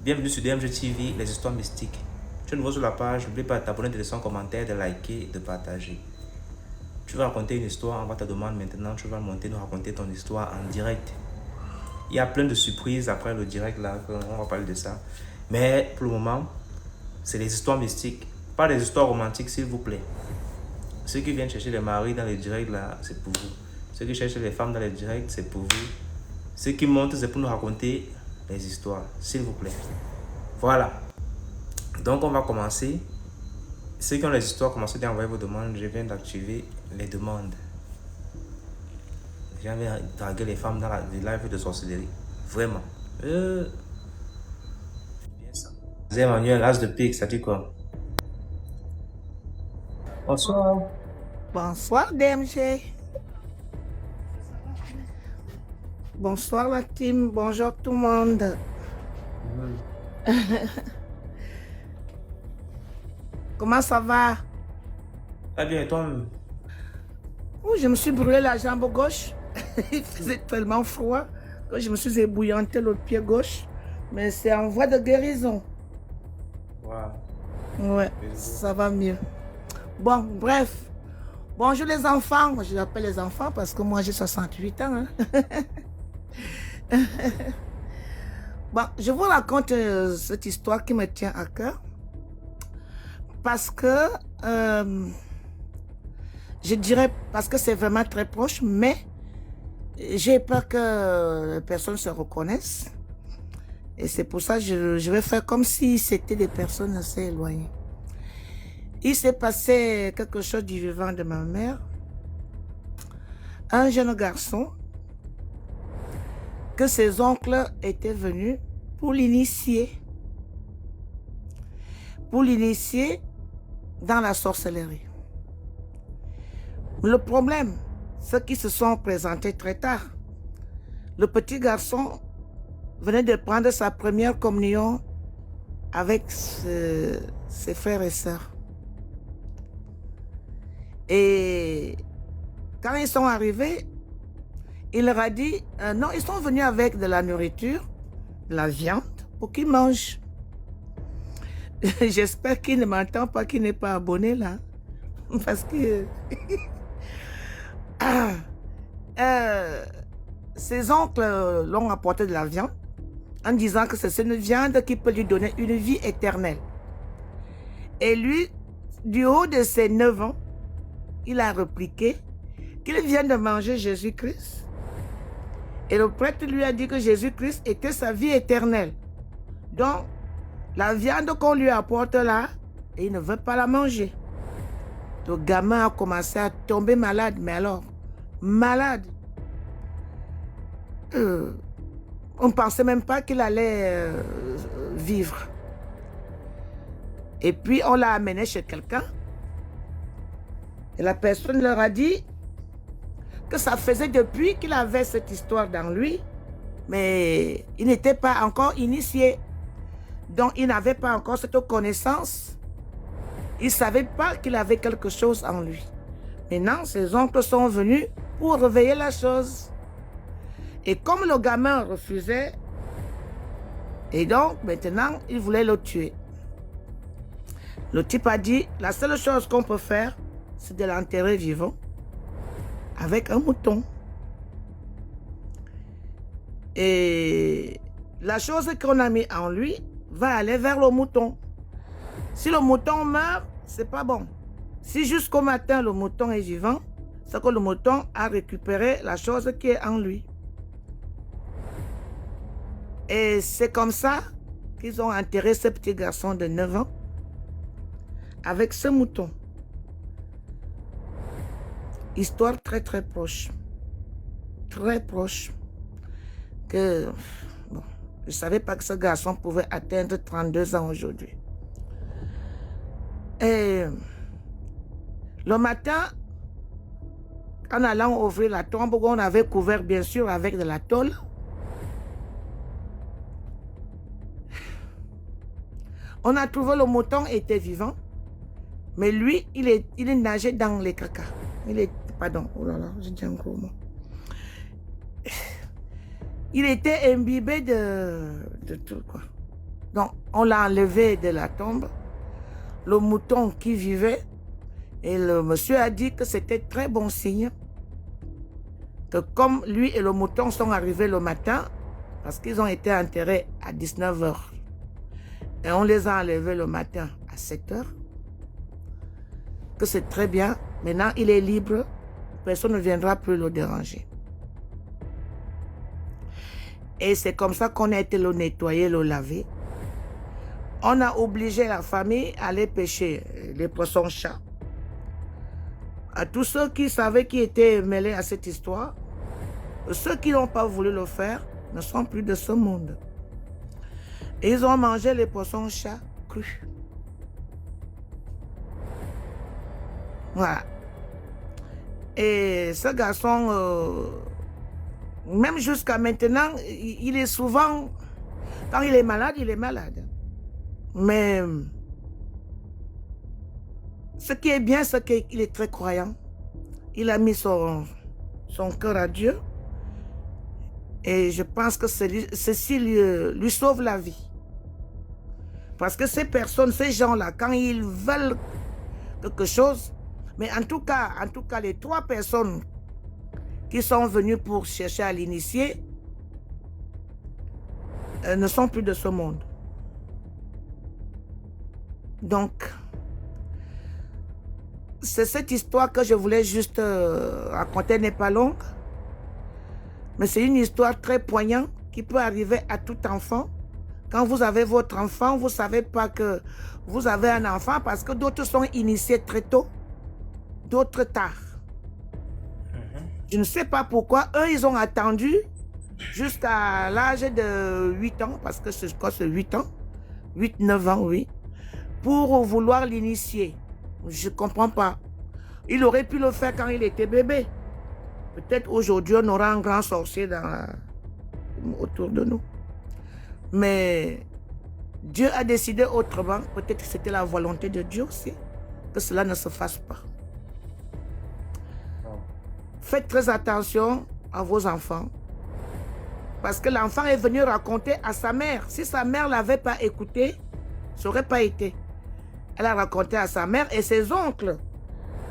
Bienvenue sur DMG TV, les histoires mystiques. Tu es nouveau sur la page, n'oublie pas de t'abonner, de laisser un commentaire, de liker et de partager. Tu vas raconter une histoire, on va te demander maintenant, tu vas monter, nous raconter ton histoire en direct. Il y a plein de surprises après le direct là, on va parler de ça. Mais pour le moment, c'est les histoires mystiques, pas les histoires romantiques s'il vous plaît. Ceux qui viennent chercher les maris dans les directs là, c'est pour vous. Ceux qui cherchent les femmes dans les directs, c'est pour vous. Ceux qui montent, c'est pour nous raconter les histoires, s'il vous plaît. Voilà. Donc, on va commencer. Ceux qui ont les histoires, commencez à envoyer vos demandes. Je viens d'activer les demandes. Je viens de draguer les femmes dans les lives de sorcellerie. Vraiment. Bien ça. Emmanuel, as de pique, ça dit quoi? Bonsoir. Bonsoir DMG. Bonsoir la team, bonjour tout le monde. Comment ça va? Très bien, et toi? Oh, je me suis brûlé la jambe gauche. Il faisait tellement froid que je me suis ébouillanté le pied gauche. Mais c'est en voie de guérison. Wow. Ouais, ça va mieux. Bon, bref. Bonjour les enfants. Je l'appelle les enfants parce que moi j'ai 68 ans. Hein. Bon, je vous raconte cette histoire qui me tient à cœur. Parce que, je dirais, parce que c'est vraiment très proche, mais j'ai peur que les personnes se reconnaissent. Et c'est pour ça que je vais faire comme si c'était des personnes assez éloignées. Il s'est passé quelque chose du vivant de ma mère. Un jeune garçon que ses oncles étaient venus pour l'initier. Pour l'initier dans la sorcellerie. Le problème, c'est qu'ils se sont présentés très tard. Le petit garçon venait de prendre sa première communion avec ses frères et sœurs. Et quand ils sont arrivés, il leur a dit, non, ils sont venus avec de la nourriture, de la viande, pour qu'ils mangent. J'espère qu'il ne m'entend pas, qu'il n'est pas abonné là. Parce que... ses oncles l'ont apporté de la viande en disant que c'est une viande qui peut lui donner une vie éternelle. Et lui, du haut de ses 9 ans, il a répliqué qu'il vient de manger Jésus-Christ. Et le prêtre lui a dit que Jésus-Christ était sa vie éternelle. Donc, la viande qu'on lui apporte là, il ne veut pas la manger. Le gamin a commencé à tomber malade, mais alors, malade. On ne pensait même pas qu'il allait vivre. Et puis, on l'a amené chez quelqu'un. Et la personne leur a dit que ça faisait depuis qu'il avait cette histoire dans lui, mais il n'était pas encore initié. Donc, il n'avait pas encore cette connaissance. Il ne savait pas qu'il avait quelque chose en lui. Maintenant, ses oncles sont venus pour réveiller la chose. Et comme le gamin refusait, et donc, maintenant, il voulait le tuer. Le type a dit, la seule chose qu'on peut faire, c'est de l'enterrer vivant avec un mouton. Et la chose qu'on a mis en lui va aller vers le mouton. Si le mouton meurt, c'est pas bon. Si jusqu'au matin le mouton est vivant, c'est que le mouton a récupéré la chose qui est en lui. Et c'est comme ça qu'ils ont enterré ce petit garçon de 9 ans avec ce mouton. Histoire très très proche. Très proche. Que, bon, je ne savais pas que ce garçon pouvait atteindre 32 ans aujourd'hui. Et le matin, en allant ouvrir la tombe, on avait couvert bien sûr avec de la tôle. On a trouvé le mouton était vivant, mais lui, il nageait dans les caca. Pardon, oh là là, j'ai dit un gros mot. il était imbibé de tout, quoi. Donc, on l'a enlevé de la tombe, le mouton qui vivait, et le monsieur a dit que c'était très bon signe, que comme lui et le mouton sont arrivés le matin, parce qu'ils ont été enterrés à 19h, et on les a enlevés le matin à 7h, que c'est très bien. Maintenant, il est libre, personne ne viendra plus le déranger. Et c'est comme ça qu'on a été le nettoyer, le laver. On a obligé la famille à aller pêcher les poissons-chats. À tous ceux qui savaient qui étaient mêlés à cette histoire, ceux qui n'ont pas voulu le faire ne sont plus de ce monde. Et ils ont mangé les poissons-chats crus. Voilà. Et ce garçon, même jusqu'à maintenant, il est souvent, quand il est malade, il est malade. Mais ce qui est bien, c'est qu'il est très croyant. Il a mis son cœur à Dieu. Et je pense que ceci lui sauve la vie. Parce que ces personnes, ces gens-là, quand ils veulent quelque chose, mais en tout cas, les 3 personnes qui sont venues pour chercher à l'initier ne sont plus de ce monde. Donc, c'est cette histoire que je voulais juste raconter, elle n'est pas longue, mais c'est une histoire très poignante qui peut arriver à tout enfant. Quand vous avez votre enfant, vous ne savez pas que vous avez un enfant parce que d'autres sont initiés très tôt, d'autres tard. Je ne sais pas pourquoi. Eux, ils ont attendu jusqu'à l'âge de 8 ans, parce que je crois que c'est 8 ans, 8-9 ans, oui, pour vouloir l'initier. Je ne comprends pas. Il aurait pu le faire quand il était bébé. Peut-être aujourd'hui, on aura un grand sorcier autour de nous. Mais Dieu a décidé autrement. Peut-être que c'était la volonté de Dieu aussi, que cela ne se fasse pas. Faites très attention à vos enfants. Parce que l'enfant est venu raconter à sa mère. Si sa mère ne l'avait pas écouté, ça n'aurait pas été. Elle a raconté à sa mère et ses oncles.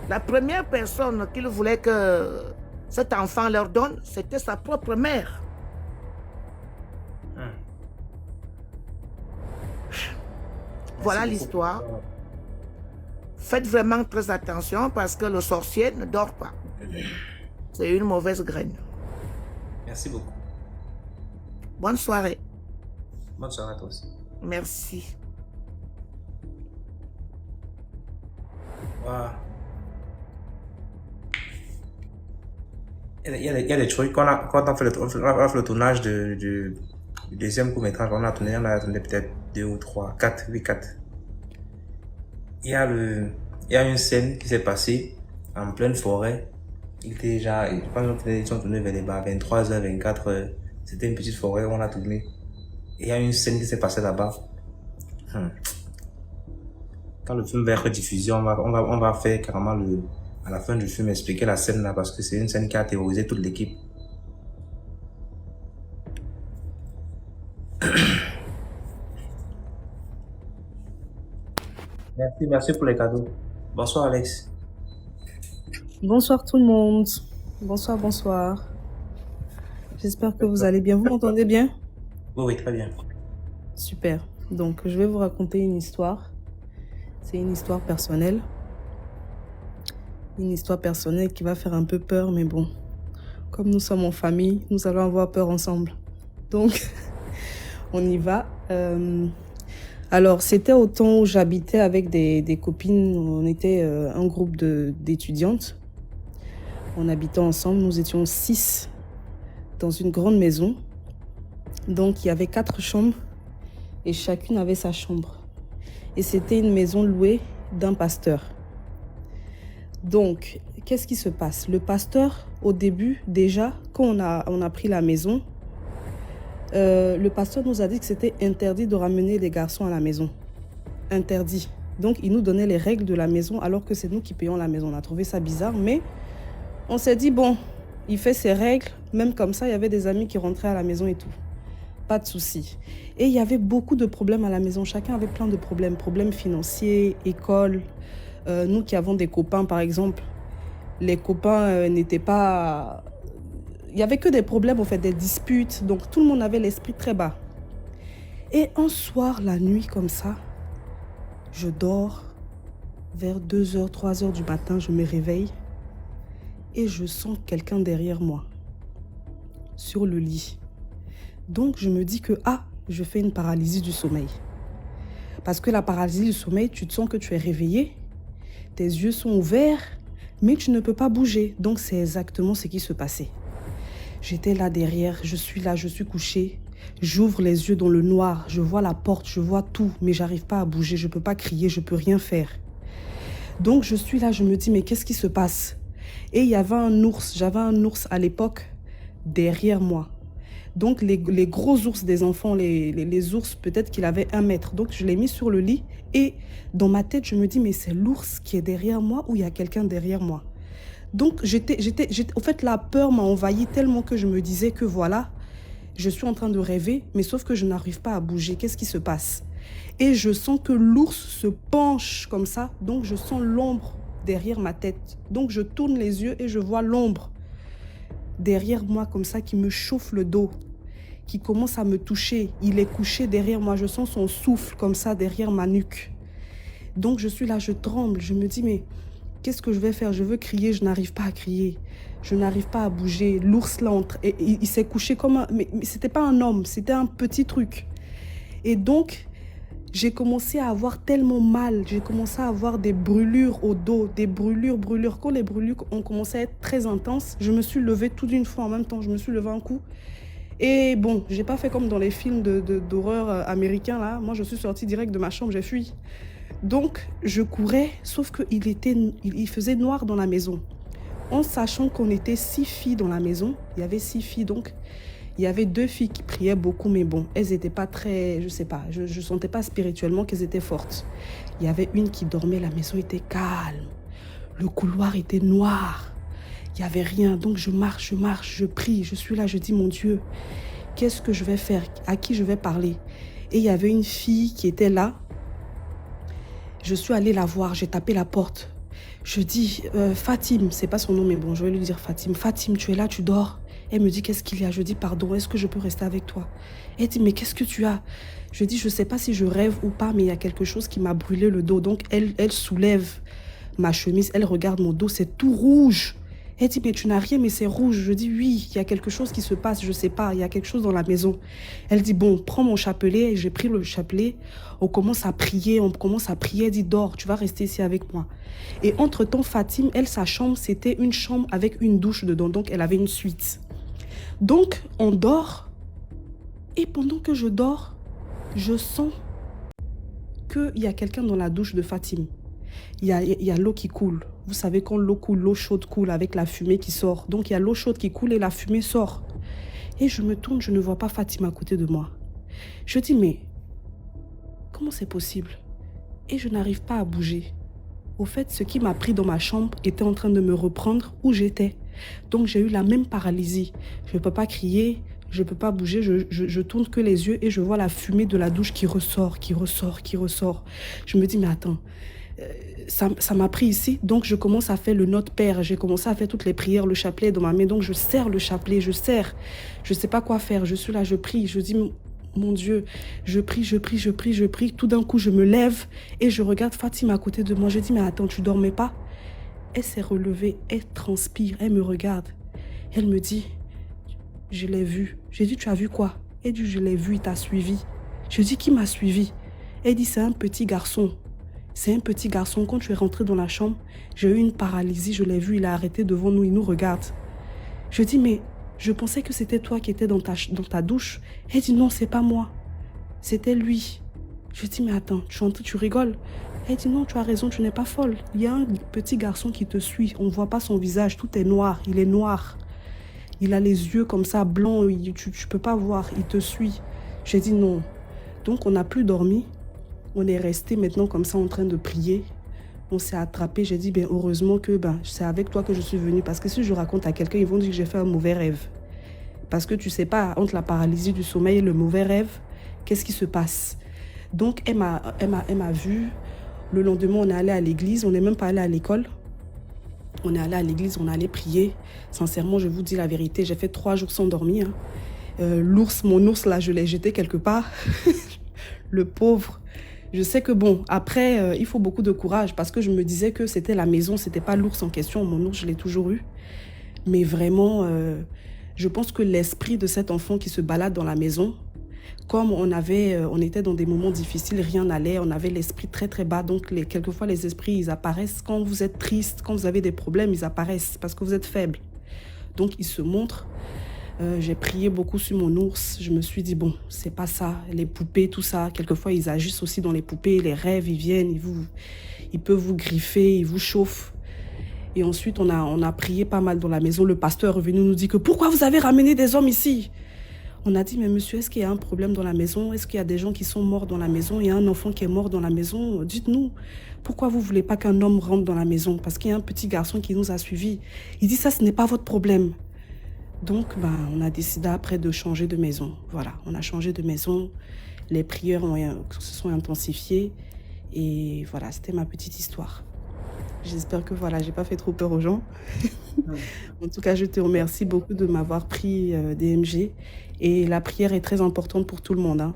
La première personne qu'il voulait que cet enfant leur donne, c'était sa propre mère. Voilà l'histoire. Faites vraiment très attention parce que le sorcier ne dort pas. C'est une mauvaise graine. Merci beaucoup. Bonne soirée. Bonne soirée à toi aussi. Merci. Wow. Il y a des trucs, quand on a fait le tournage du deuxième court-métrage, on a tourné peut-être 2 ou 3, 4, oui 4. Il y a une scène qui s'est passée en pleine forêt. Il était déjà, je pense qu'ils sont tournés vers les 23h, 24h. C'était une petite forêt où on a tourné. Et il y a une scène qui s'est passée là-bas. Quand le film va être diffusé, on va faire carrément à la fin du film expliquer la scène là parce que c'est une scène qui a terrorisé toute l'équipe. Merci pour les cadeaux. Bonsoir Alex. Bonsoir tout le monde. Bonsoir, bonsoir. J'espère que vous allez bien. Vous m'entendez bien? Oui, très bien. Super. Donc, je vais vous raconter une histoire. C'est une histoire personnelle. Une histoire personnelle qui va faire un peu peur, mais bon. Comme nous sommes en famille, nous allons avoir peur ensemble. Donc, on y va. Alors, c'était au temps où j'habitais avec des copines. On était un groupe d'étudiantes. On habitait ensemble. Nous étions 6 dans une grande maison. Donc, il y avait 4 chambres et chacune avait sa chambre. Et c'était une maison louée d'un pasteur. Donc, qu'est-ce qui se passe? Le pasteur, au début, déjà, quand on a pris la maison, le pasteur nous a dit que c'était interdit de ramener les garçons à la maison. Interdit. Donc, il nous donnait les règles de la maison alors que c'est nous qui payons la maison. On a trouvé ça bizarre, mais on s'est dit, bon, il fait ses règles. Même comme ça, il y avait des amis qui rentraient à la maison et tout. Pas de souci. Et il y avait beaucoup de problèmes à la maison. Chacun avait plein de problèmes. Problèmes financiers, école. Nous qui avons des copains, par exemple, les copains n'étaient pas... Il n'y avait que des problèmes, en fait, des disputes. Donc, tout le monde avait l'esprit très bas. Et un soir, la nuit, comme ça, je dors. Vers 2h, 3h du matin, je me réveille. Et je sens quelqu'un derrière moi. Sur le lit. Donc, je me dis que, je fais une paralysie du sommeil. Parce que la paralysie du sommeil, tu te sens que tu es réveillé. Tes yeux sont ouverts, mais tu ne peux pas bouger. Donc, c'est exactement ce qui se passait. J'étais là derrière, je suis là, je suis couchée. J'ouvre les yeux dans le noir, je vois la porte, je vois tout, mais j'arrive pas à bouger, je peux pas crier, je peux rien faire. Donc, je suis là, je me dis, mais qu'est-ce qui se passe? Et il y avait un ours, j'avais un ours à l'époque derrière moi. Donc, les gros ours des enfants, les ours, peut-être qu'il avait 1 mètre. Donc, je l'ai mis sur le lit et dans ma tête, je me dis, mais c'est l'ours qui est derrière moi ou il y a quelqu'un derrière moi? Donc, en fait, la peur m'a envahi tellement que je me disais que voilà, je suis en train de rêver, mais sauf que je n'arrive pas à bouger. Qu'est-ce qui se passe? Et je sens que l'ours se penche comme ça. Donc, je sens l'ombre derrière ma tête. Donc, je tourne les yeux et je vois l'ombre derrière moi comme ça qui me chauffe le dos, qui commence à me toucher. Il est couché derrière moi. Je sens son souffle comme ça derrière ma nuque. Donc, je suis là, je tremble. Je me dis, mais qu'est-ce que je vais faire? Je veux crier, je n'arrive pas à crier. Je n'arrive pas à bouger. L'ours là, et il s'est couché comme un... Mais c'était pas un homme, c'était un petit truc. Et donc, j'ai commencé à avoir tellement mal. J'ai commencé à avoir des brûlures au dos, des brûlures. Quand les brûlures ont commencé à être très intenses, je me suis levée tout d'une fois en même temps. Je me suis levée un coup. Et bon, j'ai pas fait comme dans les films d'horreur américains là. Moi, je suis sortie direct de ma chambre, j'ai fui. Donc, je courais, sauf qu'il faisait noir dans la maison. En sachant qu'on était 6 filles dans la maison, il y avait 6 filles, donc il y avait 2 filles qui priaient beaucoup, mais bon, elles n'étaient pas très, je sais pas, je sentais pas spirituellement qu'elles étaient fortes. Il y avait une qui dormait, la maison était calme, le couloir était noir, il n'y avait rien, donc je marche, je prie, je suis là, je dis, mon Dieu, qu'est-ce que je vais faire? À qui je vais parler? Et il y avait une fille qui était là. Je suis allée la voir, j'ai tapé la porte. Je dis, Fatim, c'est pas son nom, mais bon, je vais lui dire Fatim. Fatim, tu es là, tu dors? Elle me dit, qu'est-ce qu'il y a? Je dis, pardon, est-ce que je peux rester avec toi? Elle dit, mais qu'est-ce que tu as? Je dis, je sais pas si je rêve ou pas, mais il y a quelque chose qui m'a brûlé le dos. Donc, elle soulève ma chemise, elle regarde mon dos, c'est tout rouge. Elle dit, mais tu n'as rien, mais c'est rouge. Je dis, oui, il y a quelque chose qui se passe, je sais pas, il y a quelque chose dans la maison. Elle dit, bon, prends mon chapelet. Et j'ai pris le chapelet. On commence à prier. Elle dit, dors, tu vas rester ici avec moi. Et entre-temps, Fatim, elle, sa chambre, c'était une chambre avec une douche dedans. Donc, elle avait une suite. Donc, on dort. Et pendant que je dors, je sens qu'il y a quelqu'un dans la douche de Fatim. Il y a l'eau qui coule. Vous savez, quand l'eau coule, l'eau chaude coule avec la fumée qui sort. Donc, il y a l'eau chaude qui coule et la fumée sort. Et je me tourne, je ne vois pas Fatima à côté de moi. Je dis, mais comment c'est possible? Et je n'arrive pas à bouger. Au fait, ce qui m'a pris dans ma chambre était en train de me reprendre où j'étais. Donc, j'ai eu la même paralysie. Je ne peux pas crier, je ne peux pas bouger. Je tourne que les yeux et je vois la fumée de la douche qui ressort. Je me dis, mais attends... ça m'a pris ici, donc je commence à faire le Notre Père, j'ai commencé à faire toutes les prières, le chapelet dans ma main, donc je serre le chapelet, je sais pas quoi faire, je suis là, je prie, je dis, mon Dieu, je prie, tout d'un coup je me lève et je regarde Fatima à côté de moi, je dis, mais attends, tu dormais pas? Elle s'est relevée, elle transpire, elle me regarde, elle me dit, je l'ai vu. J'ai dit, tu as vu quoi? Elle dit, je l'ai vu, il t'a suivi. Je dis, qui m'a suivi? Elle dit, c'est un petit garçon. C'est un petit garçon. Quand tu es rentré dans la chambre, j'ai eu une paralysie. Je l'ai vu, il a arrêté devant nous, il nous regarde. Je dis, mais je pensais que c'était toi qui étais dans ta douche. Elle dit, non, c'est pas moi. C'était lui. Je dis, mais attends, tu rigoles? Elle dit, non, tu as raison, tu n'es pas folle. Il y a un petit garçon qui te suit. On ne voit pas son visage, tout est noir. Il est noir. Il a les yeux comme ça, blancs. Tu ne peux pas voir, il te suit. J'ai dit, non. Donc, on n'a plus dormi. On est resté maintenant comme ça en train de prier. On s'est attrapé. J'ai dit, ben, heureusement que c'est avec toi que je suis venue. Parce que si je raconte à quelqu'un, ils vont dire que j'ai fait un mauvais rêve. Parce que tu sais pas, entre la paralysie du sommeil et le mauvais rêve, qu'est-ce qui se passe? Donc, elle m'a vu. Le lendemain, on est allé à l'église. On n'est même pas allé à l'école. On est allé à l'église, on est allé prier. Sincèrement, je vous dis la vérité, j'ai fait 3 jours sans dormir. Mon ours, là, je l'ai jeté quelque part. Le pauvre. Je sais que bon, après, il faut beaucoup de courage parce que je me disais que c'était la maison, c'était pas l'ours en question. Mon ours, je l'ai toujours eu. Mais vraiment, je pense que l'esprit de cet enfant qui se balade dans la maison, comme on était dans des moments difficiles, rien n'allait, on avait l'esprit très très bas. Donc quelquefois les esprits, ils apparaissent quand vous êtes triste, quand vous avez des problèmes, ils apparaissent parce que vous êtes faible. Donc ils se montrent. J'ai prié beaucoup sur mon ours. Je me suis dit, bon, c'est pas ça. Les poupées, tout ça, quelquefois, ils agissent aussi dans les poupées. Les rêves, ils viennent, ils peuvent vous griffer, ils vous chauffent. Et ensuite, on a prié pas mal dans la maison. Le pasteur est venu nous dire que pourquoi vous avez ramené des hommes ici? On a dit, mais monsieur, est-ce qu'il y a un problème dans la maison? Est-ce qu'il y a des gens qui sont morts dans la maison? Il y a un enfant qui est mort dans la maison? Dites-nous, pourquoi vous ne voulez pas qu'un homme rentre dans la maison? Parce qu'il y a un petit garçon qui nous a suivis. Il dit, ça, ce n'est pas votre problème. Donc, on a décidé après de changer de maison. Voilà, on a changé de maison. Les prières se sont intensifiées. Et voilà, c'était ma petite histoire. J'espère que voilà, j'ai pas fait trop peur aux gens. En tout cas, je te remercie beaucoup de m'avoir pris DMG. Et la prière est très importante pour tout le monde. Hein.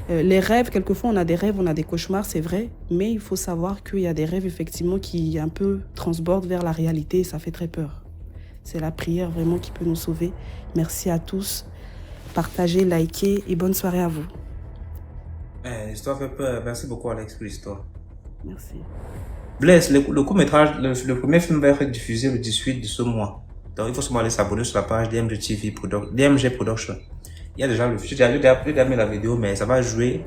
Les rêves, quelquefois, on a des rêves, on a des cauchemars, c'est vrai. Mais il faut savoir qu'il y a des rêves, effectivement, qui un peu transbordent vers la réalité. Et ça fait très peur. C'est la prière vraiment qui peut nous sauver. Merci à tous. Partagez, likez et bonne soirée à vous. L'histoire fait peur. Merci beaucoup, Alex, pour l'histoire. Merci. Blaise, le court-métrage, le premier film va être diffusé le 18 de ce mois. Donc, il faut seulement aller s'abonner sur la page DMG Production. Il y a déjà j'ai déjà mis la vidéo, mais ça va jouer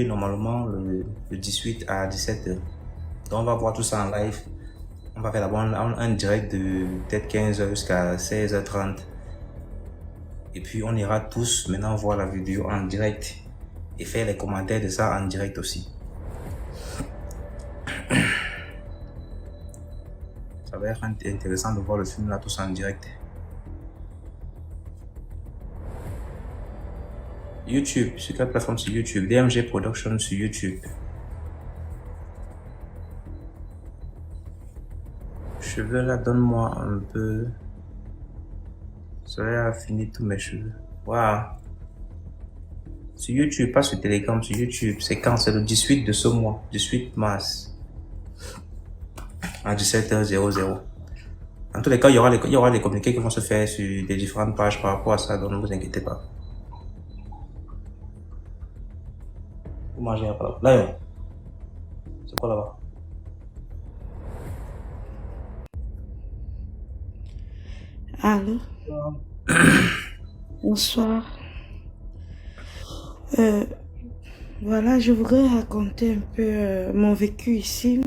normalement le 18 à 17h. Donc, on va voir tout ça en live. On va faire d'abord un direct de peut-être 15h jusqu'à 16h30. Et puis, on ira tous maintenant voir la vidéo en direct et faire les commentaires de ça en direct aussi. Ça va être intéressant de voir le film là tous en direct. YouTube, sur quelle plateforme? Sur YouTube, DMG Production sur YouTube. Cheveux là, donne-moi un peu. Ça a fini tous mes cheveux. Waouh. Sur YouTube, pas sur Telegram, sur YouTube. C'est quand? C'est le 18 de ce mois, 18 mars. À 17h00. En tous les cas, il y aura les communiqués qui vont se faire sur des différentes pages par rapport à ça, donc ne vous inquiétez pas. Vous mangez là. Là, c'est quoi là-bas? Allô? Bonsoir. Voilà, je voudrais raconter un peu mon vécu ici.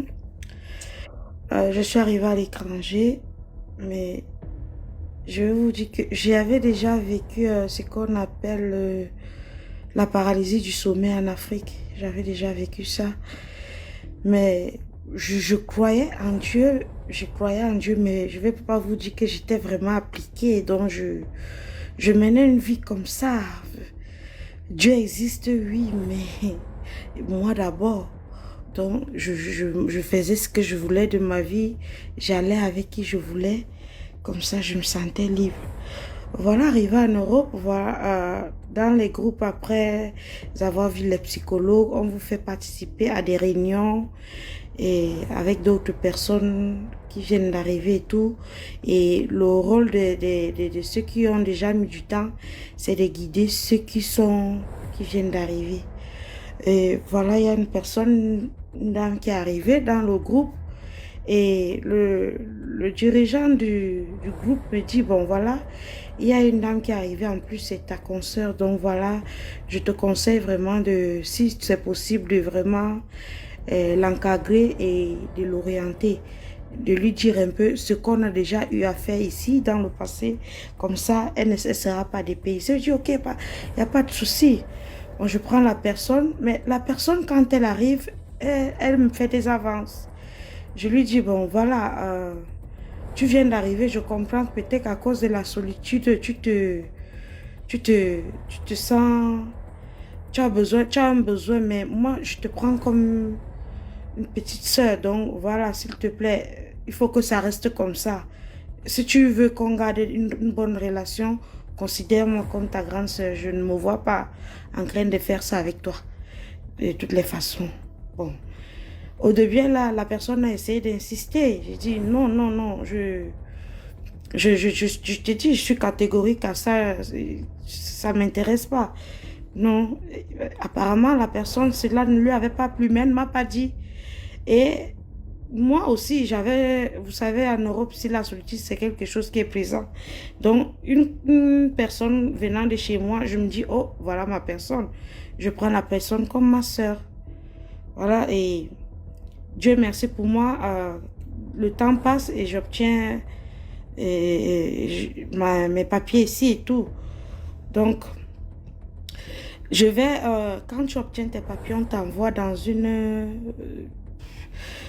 Je suis arrivée à l'étranger, mais je vais vous dire que j'avais déjà vécu ce qu'on appelle la paralysie du sommeil en Afrique. J'avais déjà vécu ça. Mais je croyais en Dieu, mais je ne vais pas vous dire que j'étais vraiment appliquée. Donc, je menais une vie comme ça. Dieu existe, oui, mais moi d'abord. Donc, je faisais ce que je voulais de ma vie. J'allais avec qui je voulais. Comme ça, je me sentais libre. Voilà, arrivé en Europe, voilà, dans les groupes, après avoir vu les psychologues, on vous fait participer à des réunions et avec d'autres personnes qui viennent d'arriver et tout. Et le rôle de ceux qui ont déjà mis du temps, c'est de guider ceux qui viennent d'arriver. Et voilà, il y a une personne qui est arrivée dans le groupe et le dirigeant du groupe me dit, bon voilà, il y a une dame qui est arrivée, en plus c'est ta consoeur, donc voilà, je te conseille vraiment si c'est possible, de vraiment l'encadrer et de l'orienter, de lui dire un peu ce qu'on a déjà eu à faire ici dans le passé, comme ça elle ne sera pas dépaysée. Je dis ok, il n'y a pas de souci. Bon, je prends la personne, mais la personne quand elle arrive, elle me fait des avances. Je lui dis, bon, voilà, tu viens d'arriver, je comprends que peut-être qu'à cause de la solitude, tu te sens, tu as un besoin, mais moi, je te prends comme une petite sœur. Donc, voilà, s'il te plaît, il faut que ça reste comme ça. Si tu veux qu'on garde une bonne relation, considère-moi comme ta grande sœur. Je ne me vois pas en train de faire ça avec toi. De toutes les façons. Bon. Au début, là, la personne a essayé d'insister. J'ai dit non, non, non, je te dis, je suis catégorique à ça, ça ne m'intéresse pas. Non, apparemment, la personne, cela ne lui avait pas plu, mais elle ne m'a pas dit. Et moi aussi, vous savez, en Europe, si la solitude, c'est quelque chose qui est présent. Donc, une personne venant de chez moi, je me dis, oh, voilà ma personne. Je prends la personne comme ma soeur. Voilà, et Dieu merci pour moi, le temps passe et j'obtiens mes papiers ici et tout. Donc, je vais, quand tu obtiens tes papiers, on t'envoie dans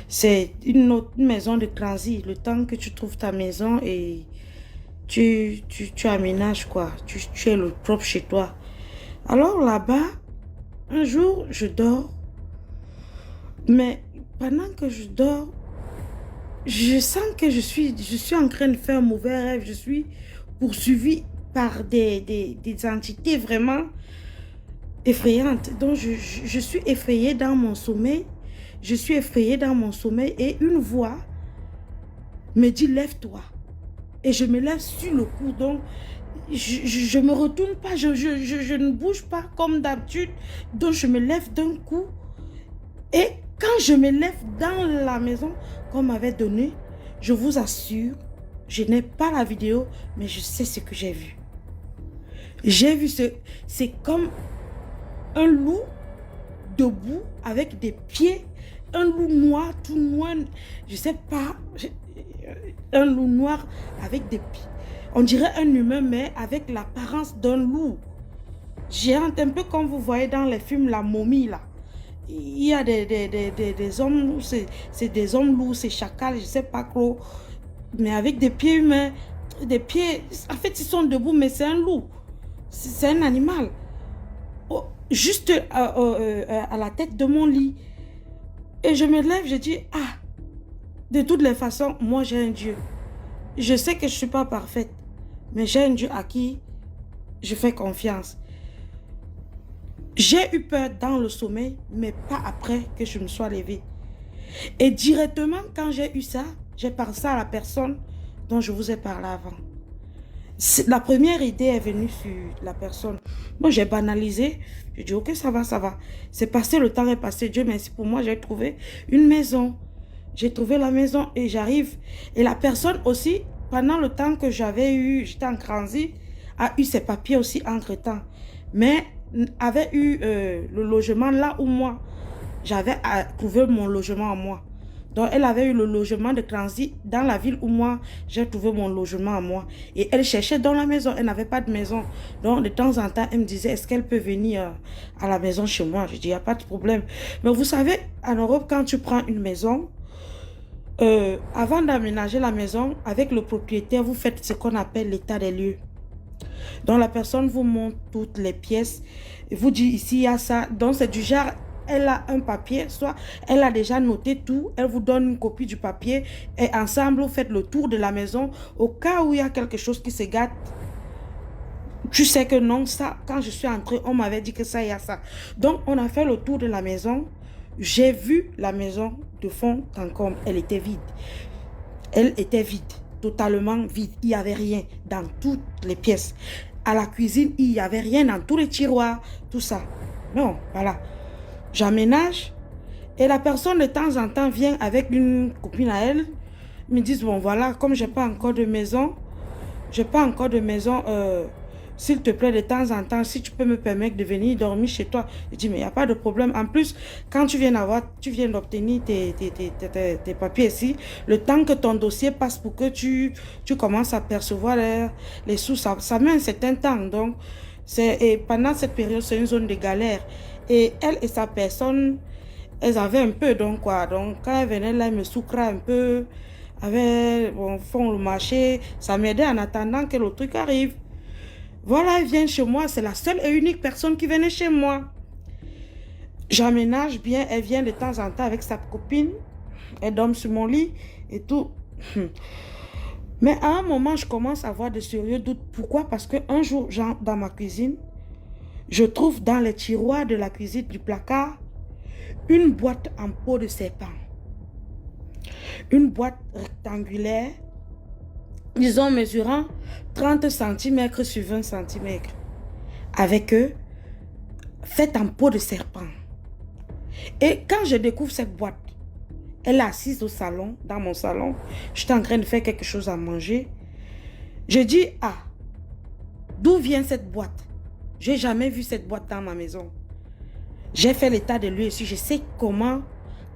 c'est une autre maison de transit. Le temps que tu trouves ta maison et tu aménages quoi. Tu es le propre chez toi. Alors là-bas, un jour, je dors. Mais pendant que je dors, je sens que je suis en train de faire un mauvais rêve. Je suis poursuivie par des entités vraiment effrayantes. Donc, je suis effrayée dans mon sommeil. Je suis effrayée dans mon sommeil et une voix me dit, lève-toi. Et je me lève sur le cou. Donc, je me retourne pas. Je ne bouge pas comme d'habitude. Donc, je me lève d'un coup. Et quand je me lève dans la maison qu'on m'avait donnée, je vous assure, je n'ai pas la vidéo, mais je sais ce que j'ai vu. J'ai vu, c'est comme un loup debout avec des pieds, un loup noir, tout noir, je sais pas, un loup noir avec des pieds. On dirait un humain, mais avec l'apparence d'un loup. Géant, un peu comme vous voyez dans les films La Momie, là. Il y a des hommes, c'est des hommes loups, c'est chacals, je sais pas quoi, mais avec des pieds humains, des pieds, en fait ils sont debout, mais c'est un loup, c'est un animal, oh, juste à la tête de mon lit. Et je me lève, je dis, ah, de toutes les façons, moi j'ai un Dieu. Je sais que je ne suis pas parfaite, mais j'ai un Dieu à qui je fais confiance. J'ai eu peur dans le sommeil, mais pas après que je me sois levée. Et directement, quand j'ai eu ça, j'ai pensé à la personne dont je vous ai parlé avant. La première idée est venue sur la personne. Moi, j'ai banalisé. J'ai dit, ok, ça va, ça va. C'est passé, le temps est passé. Dieu merci pour moi, j'ai trouvé une maison. J'ai trouvé la maison et j'arrive. Et la personne aussi, pendant le temps que j'étais en transit, a eu ses papiers aussi entre-temps. Mais avait eu le logement là où moi, j'avais trouvé mon logement à moi. Donc, elle avait eu le logement de transit dans la ville où moi, j'ai trouvé mon logement à moi. Et elle cherchait dans la maison. Elle n'avait pas de maison. Donc, de temps en temps, elle me disait, est-ce qu'elle peut venir à la maison chez moi? Je dis, il n'y a pas de problème. Mais vous savez, en Europe, quand tu prends une maison, avant d'aménager la maison, avec le propriétaire, vous faites ce qu'on appelle l'état des lieux. Donc, la personne vous montre toutes les pièces. Et vous dit, ici, il y a ça. Donc, c'est du genre... Elle a un papier, soit elle a déjà noté tout, elle vous donne une copie du papier et ensemble, vous faites le tour de la maison. Au cas où il y a quelque chose qui se gâte, tu sais que non, ça, quand je suis entrée, on m'avait dit que ça, il y a ça. Donc, on a fait le tour de la maison. J'ai vu la maison de fond en comble. Elle était vide. Elle était vide, totalement vide. Il n'y avait rien dans toutes les pièces. À la cuisine, il n'y avait rien dans tous les tiroirs, tout ça. Non, voilà. J'aménage et la personne de temps en temps vient avec une copine à elle. Me disent, bon voilà, comme j'ai pas encore de maison, s'il te plaît, de temps en temps, si tu peux me permettre de venir dormir chez toi. Je dis, mais il n'y a pas de problème. En plus, quand tu viens d'obtenir tes papiers ici, le temps que ton dossier passe pour que tu commences à percevoir les sous, ça met un certain temps. Donc, et pendant cette période, c'est une zone de galère. Et elle et sa personne elles avaient un peu, donc quoi. Donc quand elles venaient là, elles me sucraient un peu. Bon, font le marché. Ça m'aidait en attendant que le truc arrive. Voilà, elles viennent chez moi. C'est la seule et unique personne qui venait chez moi. J'aménage bien. Elle vient de temps en temps avec sa copine. Elle dorme sur mon lit et tout. Mais à un moment, je commence à avoir de sérieux doutes. Pourquoi? Parce qu'un jour, j'entre dans ma cuisine. Je trouve dans les tiroirs de la cuisine du placard une boîte en peau de serpent. Une boîte rectangulaire, disons mesurant 30 cm sur 20 cm. Avec eux, faite en peau de serpent. Et quand je découvre cette boîte, elle est assise au salon, dans mon salon. J'étais en train de faire quelque chose à manger. Je dis, ah, d'où vient cette boîte? Je n'ai jamais vu cette boîte dans ma maison. J'ai fait l'état de lieu ici. Je sais comment,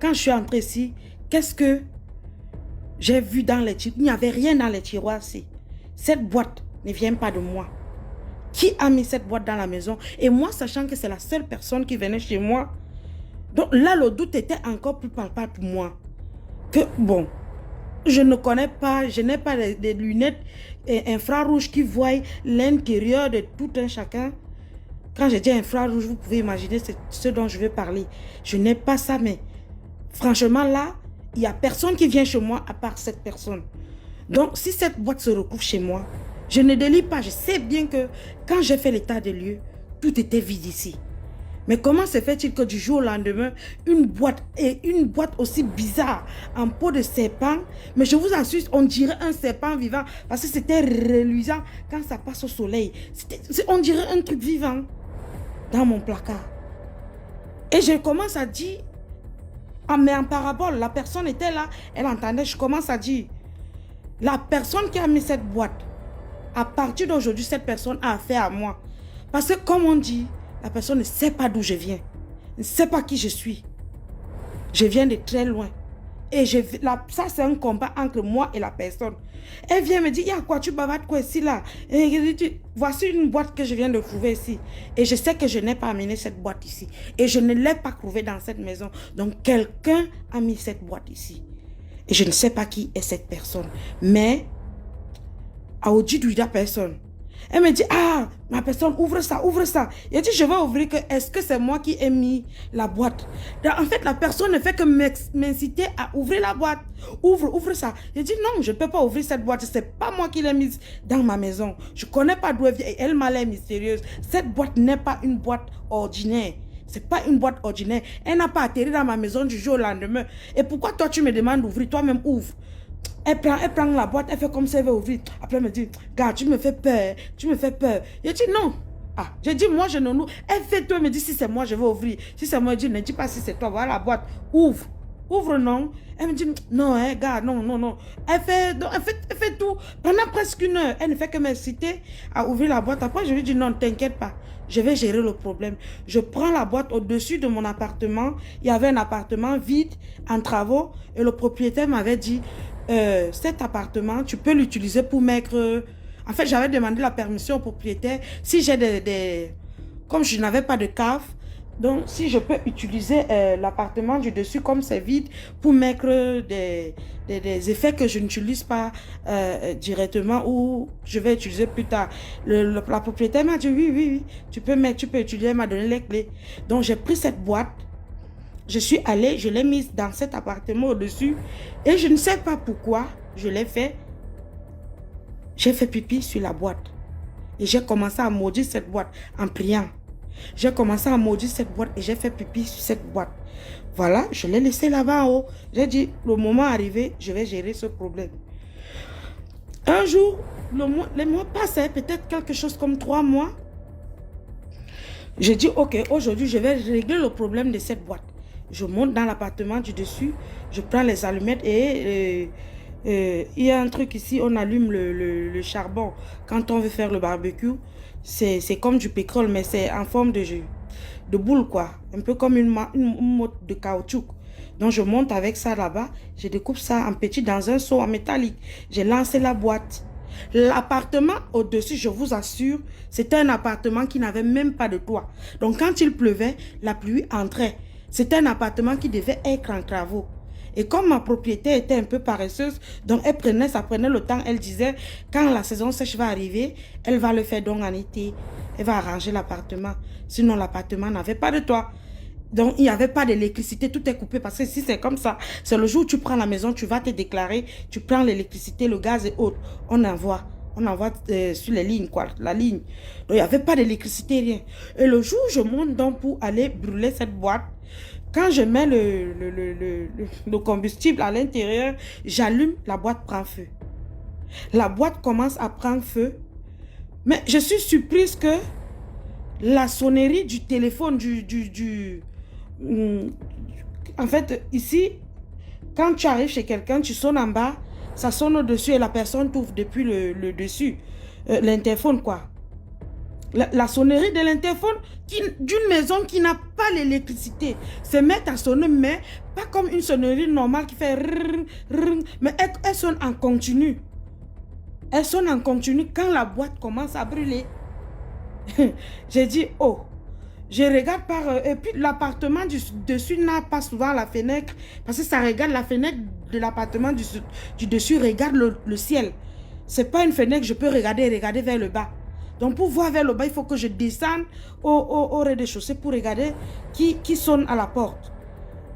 quand je suis entrée ici, qu'est-ce que j'ai vu dans les tiroirs. Il n'y avait rien dans les tiroirs ici. Cette boîte ne vient pas de moi. Qui a mis cette boîte dans la maison? Et moi, sachant que c'est la seule personne qui venait chez moi, donc là, le doute était encore plus palpable pour moi. Que bon, je ne connais pas, je n'ai pas des lunettes infrarouges qui voient l'intérieur de tout un chacun. Quand je dis infrarouge, vous pouvez imaginer ce dont je veux parler. Je n'ai pas ça, mais franchement là, il n'y a personne qui vient chez moi à part cette personne. Donc, si cette boîte se retrouve chez moi, je ne délie pas. Je sais bien que quand j'ai fait l'état des lieux, tout était vide ici. Mais comment se fait-il que du jour au lendemain, une boîte aussi bizarre, en peau de serpent, mais je vous assure, on dirait un serpent vivant, parce que c'était reluisant quand ça passe au soleil. On dirait un truc vivant dans mon placard. Et je commence à dire, mais en parabole, la personne était là, elle entendait, je commence à dire, la personne qui a mis cette boîte, à partir d'aujourd'hui, cette personne a affaire à moi. Parce que comme on dit, la personne ne sait pas d'où je viens. Ne sait pas qui je suis. Je viens de très loin. Et ça, c'est un combat entre moi et la personne. Elle vient me dire, il y a quoi, tu bavardes quoi ici là? Et voici une boîte que je viens de trouver ici. Et je sais que je n'ai pas amené cette boîte ici. Et je ne l'ai pas trouvée dans cette maison. Donc quelqu'un a mis cette boîte ici. Et je ne sais pas qui est cette personne. Mais, à audio de la personne, elle me dit, ah, ma personne, ouvre ça, ouvre ça. Il dit, je vais ouvrir, est-ce que c'est moi qui ai mis la boîte? En fait, la personne ne fait que m'inciter à ouvrir la boîte. Ouvre ça. Il dit, non, je ne peux pas ouvrir cette boîte. Ce n'est pas moi qui l'ai mise dans ma maison. Je ne connais pas d'où elle vient. Et elle m'a l'air mystérieuse. Cette boîte n'est pas une boîte ordinaire. Ce n'est pas une boîte ordinaire. Elle n'a pas atterri dans ma maison du jour au lendemain. Et pourquoi toi, tu me demandes d'ouvrir? Toi-même, ouvre. Elle prend la boîte, elle fait comme si elle veut ouvrir. Après, elle me dit, gars, tu me fais peur, tu me fais peur. Je dis non. Ah, je dis, moi, je ne nous. Elle fait tout, elle me dit, si c'est moi, je vais ouvrir. Si c'est moi, je dis, ne dis pas si c'est toi, voilà la boîte, ouvre. Ouvre, non. Elle me dit, non, hein, gars, non, non, non. Elle fait tout. Pendant presque une heure, elle ne fait que m'inciter à ouvrir la boîte. Après, je lui dis, non, t'inquiète pas. Je vais gérer le problème. Je prends la boîte au-dessus de mon appartement. Il y avait un appartement vide, en travaux. Et le propriétaire m'avait dit, cet appartement, tu peux l'utiliser pour mettre... En fait, j'avais demandé la permission au propriétaire. Si j'ai comme je n'avais pas de cave, donc si je peux utiliser l'appartement du dessus comme c'est vide pour mettre des effets que je n'utilise pas directement ou je vais utiliser plus tard. La propriétaire m'a dit oui, tu peux utiliser, elle m'a donné les clés. Donc j'ai pris cette boîte. Je suis allée, je l'ai mise dans cet appartement au-dessus et je ne sais pas pourquoi je l'ai fait. J'ai fait pipi sur la boîte et j'ai commencé à maudire cette boîte en priant. J'ai commencé à maudire cette boîte et j'ai fait pipi sur cette boîte. Voilà, je l'ai laissé là-bas en haut. J'ai dit, le moment arrivé, je vais gérer ce problème. Un jour, les mois passaient, peut-être quelque chose comme 3 mois. J'ai dit, ok, aujourd'hui, je vais régler le problème de cette boîte. Je monte dans l'appartement du dessus, je prends les allumettes et il y a un truc ici, on allume le charbon. Quand on veut faire le barbecue, c'est comme du pétrole, mais c'est en forme de boule, quoi. Un peu comme une motte de caoutchouc. Donc, je monte avec ça là-bas, je découpe ça en petit dans un seau en métallique. J'ai lancé la boîte. L'appartement au-dessus, je vous assure, c'était un appartement qui n'avait même pas de toit. Donc, quand il pleuvait, la pluie entrait. C'était un appartement qui devait être en travaux. Et comme ma propriétaire était un peu paresseuse, donc ça prenait le temps. Elle disait, quand la saison sèche va arriver, elle va le faire donc en été. Elle va arranger l'appartement. Sinon, l'appartement n'avait pas de toit. Donc, il n'y avait pas d'électricité. Tout est coupé parce que si c'est comme ça, c'est le jour où tu prends la maison, tu vas te déclarer, tu prends l'électricité, le gaz et autres. On envoie sur les lignes, quoi, la ligne. Donc, il n'y avait pas d'électricité, rien. Et le jour où je monte donc pour aller brûler cette boîte, quand je mets le combustible à l'intérieur, j'allume, la boîte prend feu. La boîte commence à prendre feu. Mais je suis surprise que la sonnerie du téléphone, en fait, ici, quand tu arrives chez quelqu'un, tu sonnes en bas, ça sonne au-dessus et la personne t'ouvre depuis le dessus. L'interphone, quoi. La sonnerie de l'interphone d'une maison qui n'a pas l'électricité se met à sonner, mais pas comme une sonnerie normale qui fait rrrr, rrrr, mais elle sonne en continu. Elle sonne en continu quand la boîte commence à brûler. J'ai dit, oh, je regarde et puis l'appartement du dessus n'a pas souvent la fenêtre, parce que ça regarde la fenêtre de l'appartement du dessus, regarde le ciel. C'est pas une fenêtre que je peux regarder vers le bas. Donc pour voir vers le bas, il faut que je descende au rez-de-chaussée pour regarder qui sonne à la porte.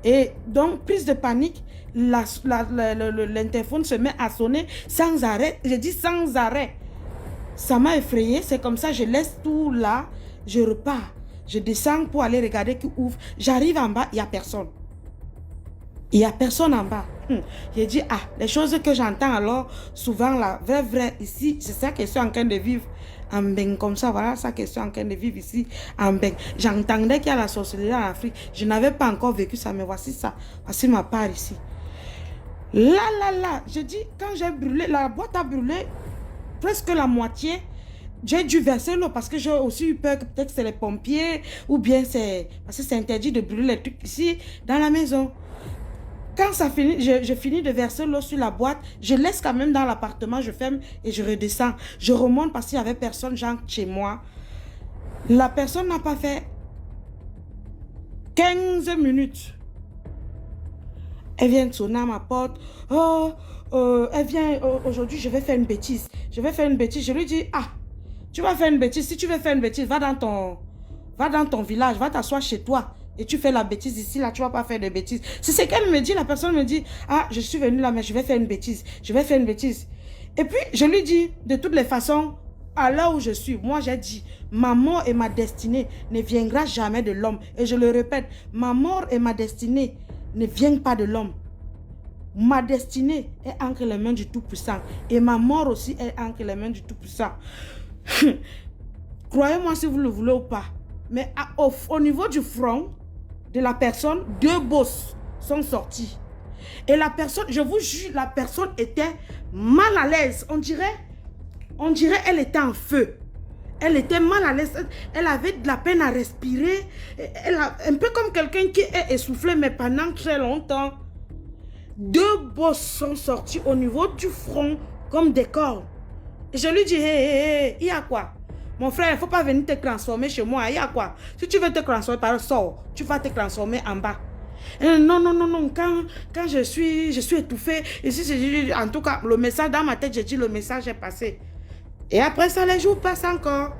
Et donc, prise de panique, l'interphone se met à sonner sans arrêt. J'ai dit sans arrêt. Ça m'a effrayé, c'est comme ça, je laisse tout là, je repars. Je descends pour aller regarder qui ouvre. J'arrive en bas, il n'y a personne. Il n'y a personne en bas. J'ai dit, ah, les choses que j'entends alors, souvent là, vrai, ici, c'est ça que je suis en train de vivre en Beng, comme ça, voilà, ça que je suis en train de vivre ici en Beng. J'entendais qu'il y a la sorcellerie en Afrique. Je n'avais pas encore vécu ça, mais voici ça. Voici ma part ici. Là, je dis, quand j'ai brûlé, la boîte a brûlé presque la moitié. J'ai dû verser l'eau parce que j'ai aussi eu peur que peut-être c'est les pompiers ou bien c'est... Parce que c'est interdit de brûler les trucs ici dans la maison. Quand ça finit, je finis de verser l'eau sur la boîte, je laisse quand même dans l'appartement, je ferme et je redescends. Je remonte parce qu'il n'y avait personne, genre chez moi. La personne n'a pas fait 15 minutes. Elle vient de sonner à ma porte. Oh, elle vient, aujourd'hui je vais faire une bêtise. Je vais faire une bêtise. Je lui dis, ah, tu vas faire une bêtise. Si tu veux faire une bêtise, va dans ton village, va t'asseoir chez toi. Et tu fais la bêtise ici, là, tu ne vas pas faire de bêtises. C'est ce qu'elle me dit, la personne me dit, ah, je suis venue là, mais je vais faire une bêtise. Je vais faire une bêtise. Et puis, je lui dis, de toutes les façons, à l'heure où je suis, moi j'ai dit, ma mort et ma destinée ne viendra jamais de l'homme. Et je le répète, ma mort et ma destinée ne viennent pas de l'homme. Ma destinée est entre les mains du Tout-Puissant. Et ma mort aussi est entre les mains du Tout-Puissant. Croyez-moi si vous le voulez ou pas. Mais au niveau du front de la personne, 2 bosses sont sorties. Et la personne, je vous jure, la personne était mal à l'aise. On dirait elle était en feu. Elle était mal à l'aise. Elle avait de la peine à respirer. Un peu comme quelqu'un qui est essoufflé, mais pendant très longtemps. 2 bosses sont sorties au niveau du front, comme des cornes. Et je lui dis, hé, il y a quoi? Mon frère, il ne faut pas venir te transformer chez moi. Il y a quoi? Si tu veux te transformer, par sort, tu vas te transformer en bas. Non. Quand je suis étouffée, ici, en tout cas, le message dans ma tête, j'ai dit, le message est passé. Et après ça, les jours passent encore.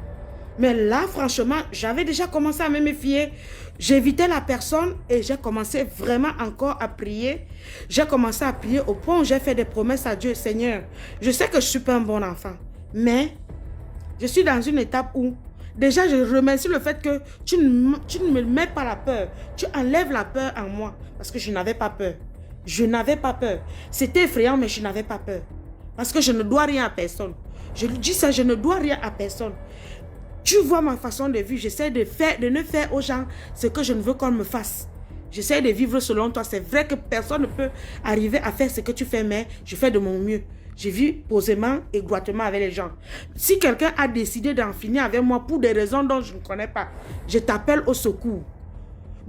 Mais là, franchement, j'avais déjà commencé à me méfier. J'évitais la personne et j'ai commencé vraiment encore à prier. J'ai commencé à prier au point où j'ai fait des promesses à Dieu. Seigneur, je sais que je ne suis pas un bon enfant, mais je suis dans une étape où déjà je remercie le fait que tu ne me mets pas la peur. Tu enlèves la peur en moi parce que je n'avais pas peur. Je n'avais pas peur. C'était effrayant, mais je n'avais pas peur. Parce que je ne dois rien à personne. Je lui dis ça, je ne dois rien à personne. Tu vois ma façon de vivre. J'essaie de ne faire aux gens ce que je ne veux qu'on me fasse. J'essaie de vivre selon toi. C'est vrai que personne ne peut arriver à faire ce que tu fais, mais je fais de mon mieux. Je vis posément et droitement avec les gens. Si quelqu'un a décidé d'en finir avec moi pour des raisons dont je ne connais pas, je t'appelle au secours.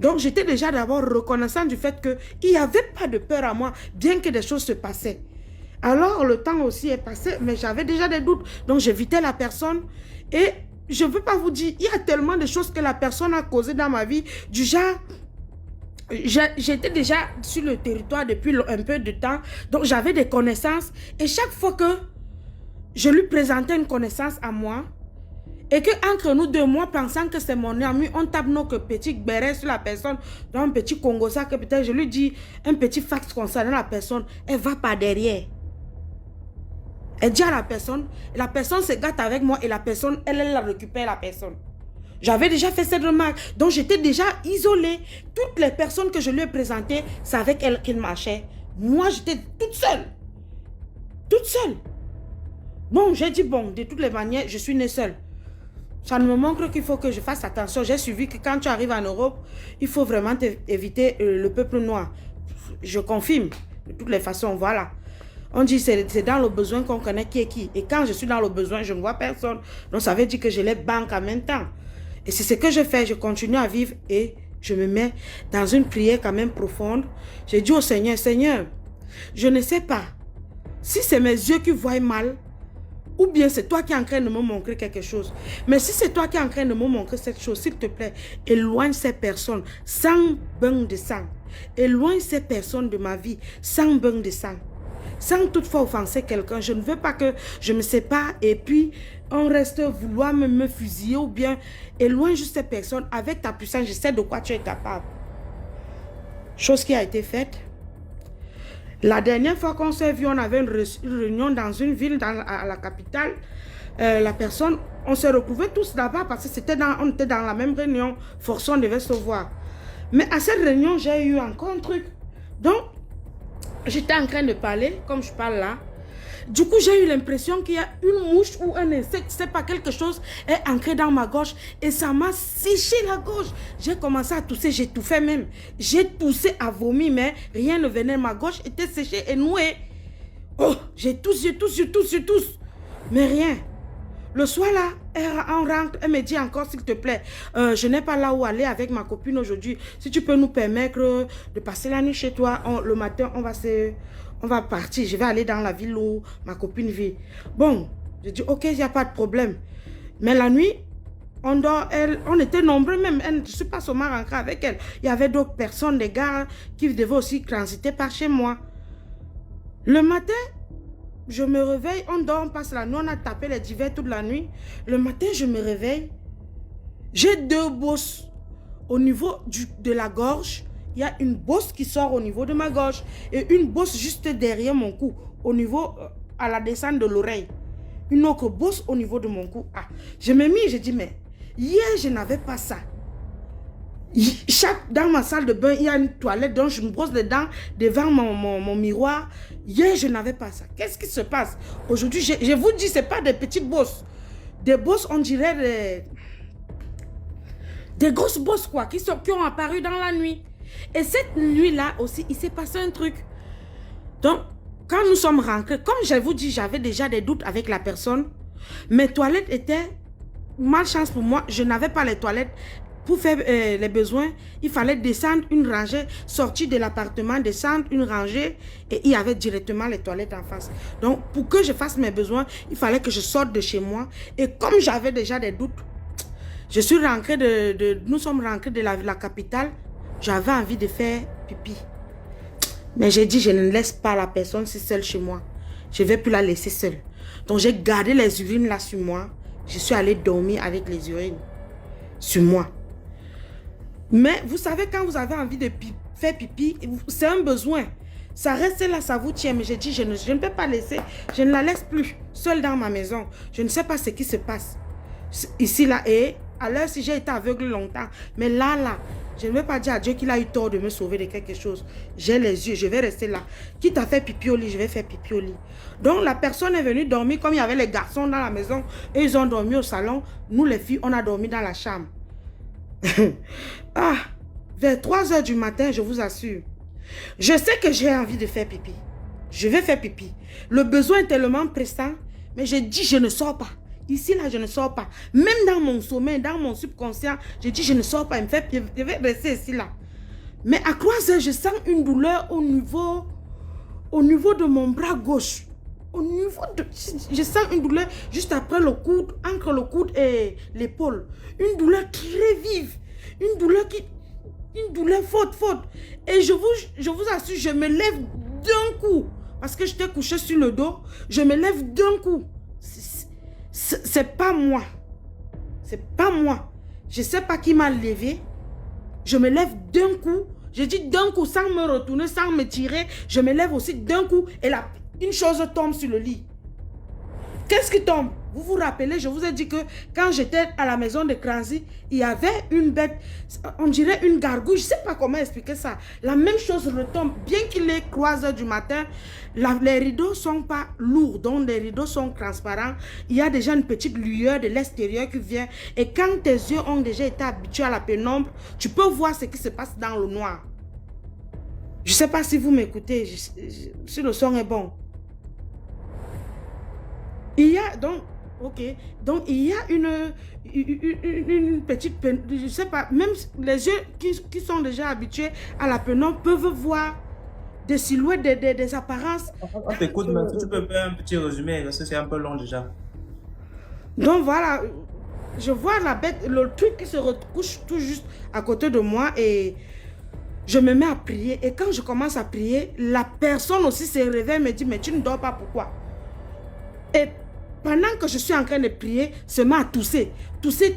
Donc j'étais déjà d'abord reconnaissant du fait qu'il n'y avait pas de peur à moi, bien que des choses se passaient. Alors le temps aussi est passé, mais j'avais déjà des doutes. Donc j'évitais la personne et je ne peux pas vous dire, il y a tellement de choses que la personne a causées dans ma vie, du genre, j'étais déjà sur le territoire depuis un peu de temps, donc j'avais des connaissances. Et chaque fois que je lui présentais une connaissance à moi, et que entre nous deux, moi pensant que c'est mon ami, on tape nos petits bérets sur la personne, dans un petit Congo, ça que peut-être je lui dis un petit fax concernant la personne, elle va par derrière. Elle dit à la personne se gâte avec moi et la personne, elle la récupère la personne. J'avais déjà fait cette remarque, donc j'étais déjà isolée. Toutes les personnes que je lui ai présentées, c'est avec elle qu'il marchait. Moi, j'étais toute seule. Toute seule. Bon, j'ai dit, bon, de toutes les manières, je suis née seule. Ça ne me montre qu'il faut que je fasse attention. J'ai suivi que quand tu arrives en Europe, il faut vraiment éviter le peuple noir. Je confirme. De toutes les façons, voilà. On dit c'est dans le besoin qu'on connaît qui est qui. Et quand je suis dans le besoin, je ne vois personne. Donc ça veut dire que je les banque en même temps. Et c'est ce que je fais. Je continue à vivre et je me mets dans une prière quand même profonde. J'ai dit au Seigneur, Seigneur, je ne sais pas si c'est mes yeux qui voient mal, ou bien c'est toi qui es en train de me montrer quelque chose. Mais si c'est toi qui es en train de me montrer cette chose, s'il te plaît, éloigne ces personnes sans bain de sang. Éloigne ces personnes de ma vie sans bain de sang. Sans toutefois offenser quelqu'un. Je ne veux pas que je me sépare et puis on reste vouloir me fusiller ou bien éloigne juste ces personnes. Avec ta puissance, je sais de quoi tu es capable. Chose qui a été faite. La dernière fois qu'on s'est vu, on avait une réunion dans une ville, à la capitale. La personne, on s'est retrouvés tous là-bas parce que on était dans la même réunion. Forcément, on devait se voir. Mais à cette réunion, j'ai eu encore un truc. Donc, j'étais en train de parler, comme je parle là. Du coup, j'ai eu l'impression qu'il y a une mouche ou un insecte, c'est pas quelque chose, est ancré dans ma gorge et ça m'a séché la gorge. J'ai commencé à tousser, j'ai tout fait même. J'ai toussé à vomir, mais rien ne venait. Ma gorge était séchée et nouée. Oh, j'ai toussé, mais rien. Le soir là, on rentre, elle me dit encore, s'il te plaît, je n'ai pas là où aller avec ma copine aujourd'hui. Si tu peux nous permettre de passer la nuit chez toi, le matin, on va partir. Je vais aller dans la ville où ma copine vit. Bon, je dis, ok, il n'y a pas de problème. Mais la nuit, on était nombreux même. Je ne suis pas seulement rentrée avec elle. Il y avait d'autres personnes, des gars qui devaient aussi transiter par chez moi. Le matin, je me réveille, on dort, on passe la nuit, on a tapé les divers toute la nuit. Le matin, je me réveille. J'ai 2 bosses au niveau de la gorge. Il y a une bosse qui sort au niveau de ma gorge et une bosse juste derrière mon cou, au niveau, à la descente de l'oreille. Une autre bosse au niveau de mon cou. Ah, je me mis, je dis, mais hier, je n'avais pas ça. Dans ma salle de bain, il y a une toilette dont je me brosse les dents devant mon miroir. Hier, je n'avais pas ça. Qu'est-ce qui se passe? Aujourd'hui, je vous dis, ce n'est pas des petites bosses. Des bosses, on dirait des grosses bosses, quoi, qui ont apparu dans la nuit. Et cette nuit-là aussi, il s'est passé un truc. Donc, quand nous sommes rentrés, comme je vous dis, j'avais déjà des doutes avec la personne. Mes toilettes étaient, malchance pour moi, je n'avais pas les toilettes. Pour faire les besoins, il fallait descendre une rangée, sortir de l'appartement, descendre une rangée et il y avait directement les toilettes en face. Donc, pour que je fasse mes besoins, il fallait que je sorte de chez moi. Et comme j'avais déjà des doutes, je suis rentrée nous sommes rentrés de la capitale, j'avais envie de faire pipi. Mais j'ai dit, je ne laisse pas la personne si seule chez moi. Je ne vais plus la laisser seule. Donc, j'ai gardé les urines là sur moi. Je suis allée dormir avec les urines sur moi. Mais vous savez, quand vous avez envie de faire pipi, c'est un besoin. Ça reste là, ça vous tient. Mais j'ai dit, je ne peux pas laisser, je ne la laisse plus seule dans ma maison. Je ne sais pas ce qui se passe ici, là. Et à l'heure, si j'ai été aveugle longtemps. Mais là, je ne vais pas dire à Dieu qu'il a eu tort de me sauver de quelque chose. J'ai les yeux, je vais rester là. Quitte à faire pipi au lit, je vais faire pipi au lit. Donc, la personne est venue dormir comme il y avait les garçons dans la maison. Et ils ont dormi au salon. Nous, les filles, on a dormi dans la chambre. Ah, vers 3 h du matin, je vous assure. Je sais que j'ai envie de faire pipi. Je vais faire pipi. Le besoin est tellement pressant, mais j'ai dit je ne sors pas. Ici, là, je ne sors pas. Même dans mon sommeil, dans mon subconscient, j'ai dit je ne sors pas. Je vais rester ici, là. Mais à 3 h, je sens une douleur au niveau de mon bras gauche. Je sens une douleur juste après le coude, entre le coude et l'épaule. Une douleur très vive. Une douleur une douleur forte. Et je vous assure, je me lève d'un coup. Parce que j'étais couché sur le dos. Je me lève d'un coup. C'est pas moi. C'est pas moi. Je sais pas qui m'a levé. Je me lève d'un coup. Je dis d'un coup, sans me retourner, sans me tirer. Je me lève aussi d'un coup. Et là, une chose tombe sur le lit. Qu'est-ce qui tombe? Vous vous rappelez, je vous ai dit que quand j'étais à la maison de Kranzi, il y avait une bête, on dirait une gargouille, je ne sais pas comment expliquer ça. La même chose retombe, bien qu'il est 3 heures du matin, les rideaux ne sont pas lourds, donc les rideaux sont transparents. Il y a déjà une petite lueur de l'extérieur qui vient. Et quand tes yeux ont déjà été habitués à la pénombre, tu peux voir ce qui se passe dans le noir. Je ne sais pas si vous m'écoutez, si le son est bon. Il y a donc... Ok, donc il y a une petite peine, je sais pas, même les yeux qui sont déjà habitués à la pénombre peuvent voir des silhouettes, des apparences. On t'écoute, mais si tu peux faire un petit résumé, parce que c'est un peu long déjà. Donc voilà, je vois la bête, le truc qui se recouche tout juste à côté de moi et je me mets à prier. Et quand je commence à prier, la personne aussi se réveille et me dit, mais tu ne dors pas, pourquoi? Et pendant que je suis en train de prier, se met à tousser. Tousser.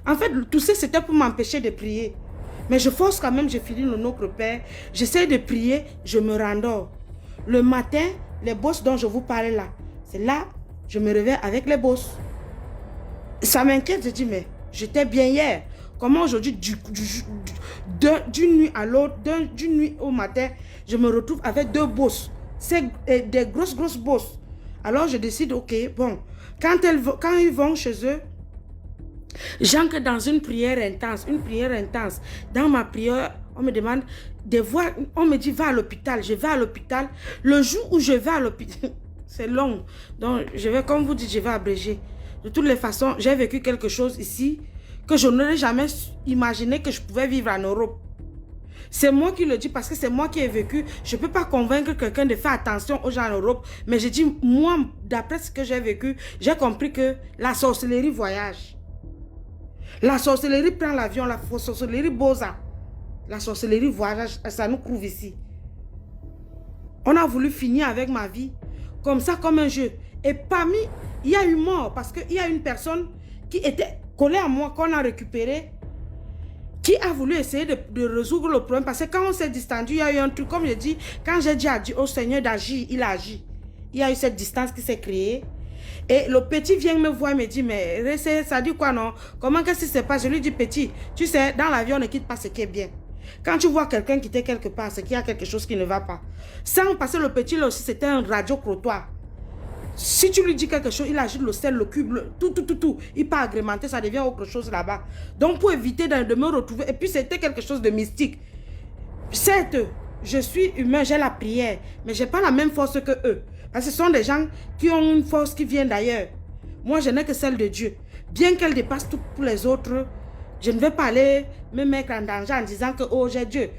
En fait, tousser, c'était pour m'empêcher de prier. Mais je force quand même, je finis le Notre Père. J'essaie de prier, je me rendors. Le matin, les bosses dont je vous parlais là, c'est là, je me réveille avec les bosses. Ça m'inquiète, je dis, mais j'étais bien hier. Comment aujourd'hui, d'une nuit à l'autre, d'une nuit au matin, je me retrouve avec 2 bosses. C'est des grosses bosses. Alors je décide, ok, bon, quand ils vont chez eux, j'entre dans une prière intense. Dans ma prière, on me demande de voir, on me dit va à l'hôpital. Je vais à l'hôpital. Le jour où je vais à l'hôpital, c'est long. Donc je vais, comme vous dites, je vais abréger. De toutes les façons, j'ai vécu quelque chose ici que je n'aurais jamais imaginé que je pouvais vivre en Europe. C'est moi qui le dis parce que c'est moi qui ai vécu. Je ne peux pas convaincre quelqu'un de faire attention aux gens en Europe. Mais je dis, moi, d'après ce que j'ai vécu, j'ai compris que la sorcellerie voyage. La sorcellerie prend l'avion, la sorcellerie bosa. La sorcellerie voyage, ça nous couvre ici. On a voulu finir avec ma vie, comme ça, comme un jeu. Et parmi, il y a eu mort parce qu'il y a une personne qui était collée à moi, qu'on a récupérée, qui a voulu essayer de résoudre le problème. Parce que quand on s'est distendu, il y a eu un truc, comme je dis, quand j'ai dit au Seigneur d'agir, il a agi. Il y a eu cette distance qui s'est créée. Et le petit vient me voir et me dit, mais ça dit quoi non? Comment qu'est-ce qui se passe? Je lui dis, petit, tu sais, dans l'avion, on ne quitte pas ce qui est bien. Quand tu vois quelqu'un quitter quelque part, c'est qu'il y a quelque chose qui ne va pas. Sans passer le petit, là aussi, c'était un radio-crottoir. Si tu lui dis quelque chose, il agite le sel, le cube, tout. Il peut agrémenter, ça devient autre chose là-bas. Donc, pour éviter de me retrouver, et puis c'était quelque chose de mystique. Certes, je suis humain, j'ai la prière, mais je n'ai pas la même force que eux. Parce que ce sont des gens qui ont une force qui vient d'ailleurs. Moi, je n'ai que celle de Dieu. Bien qu'elle dépasse toutes les autres, je ne vais pas aller me mettre en danger en disant que, oh, j'ai Dieu.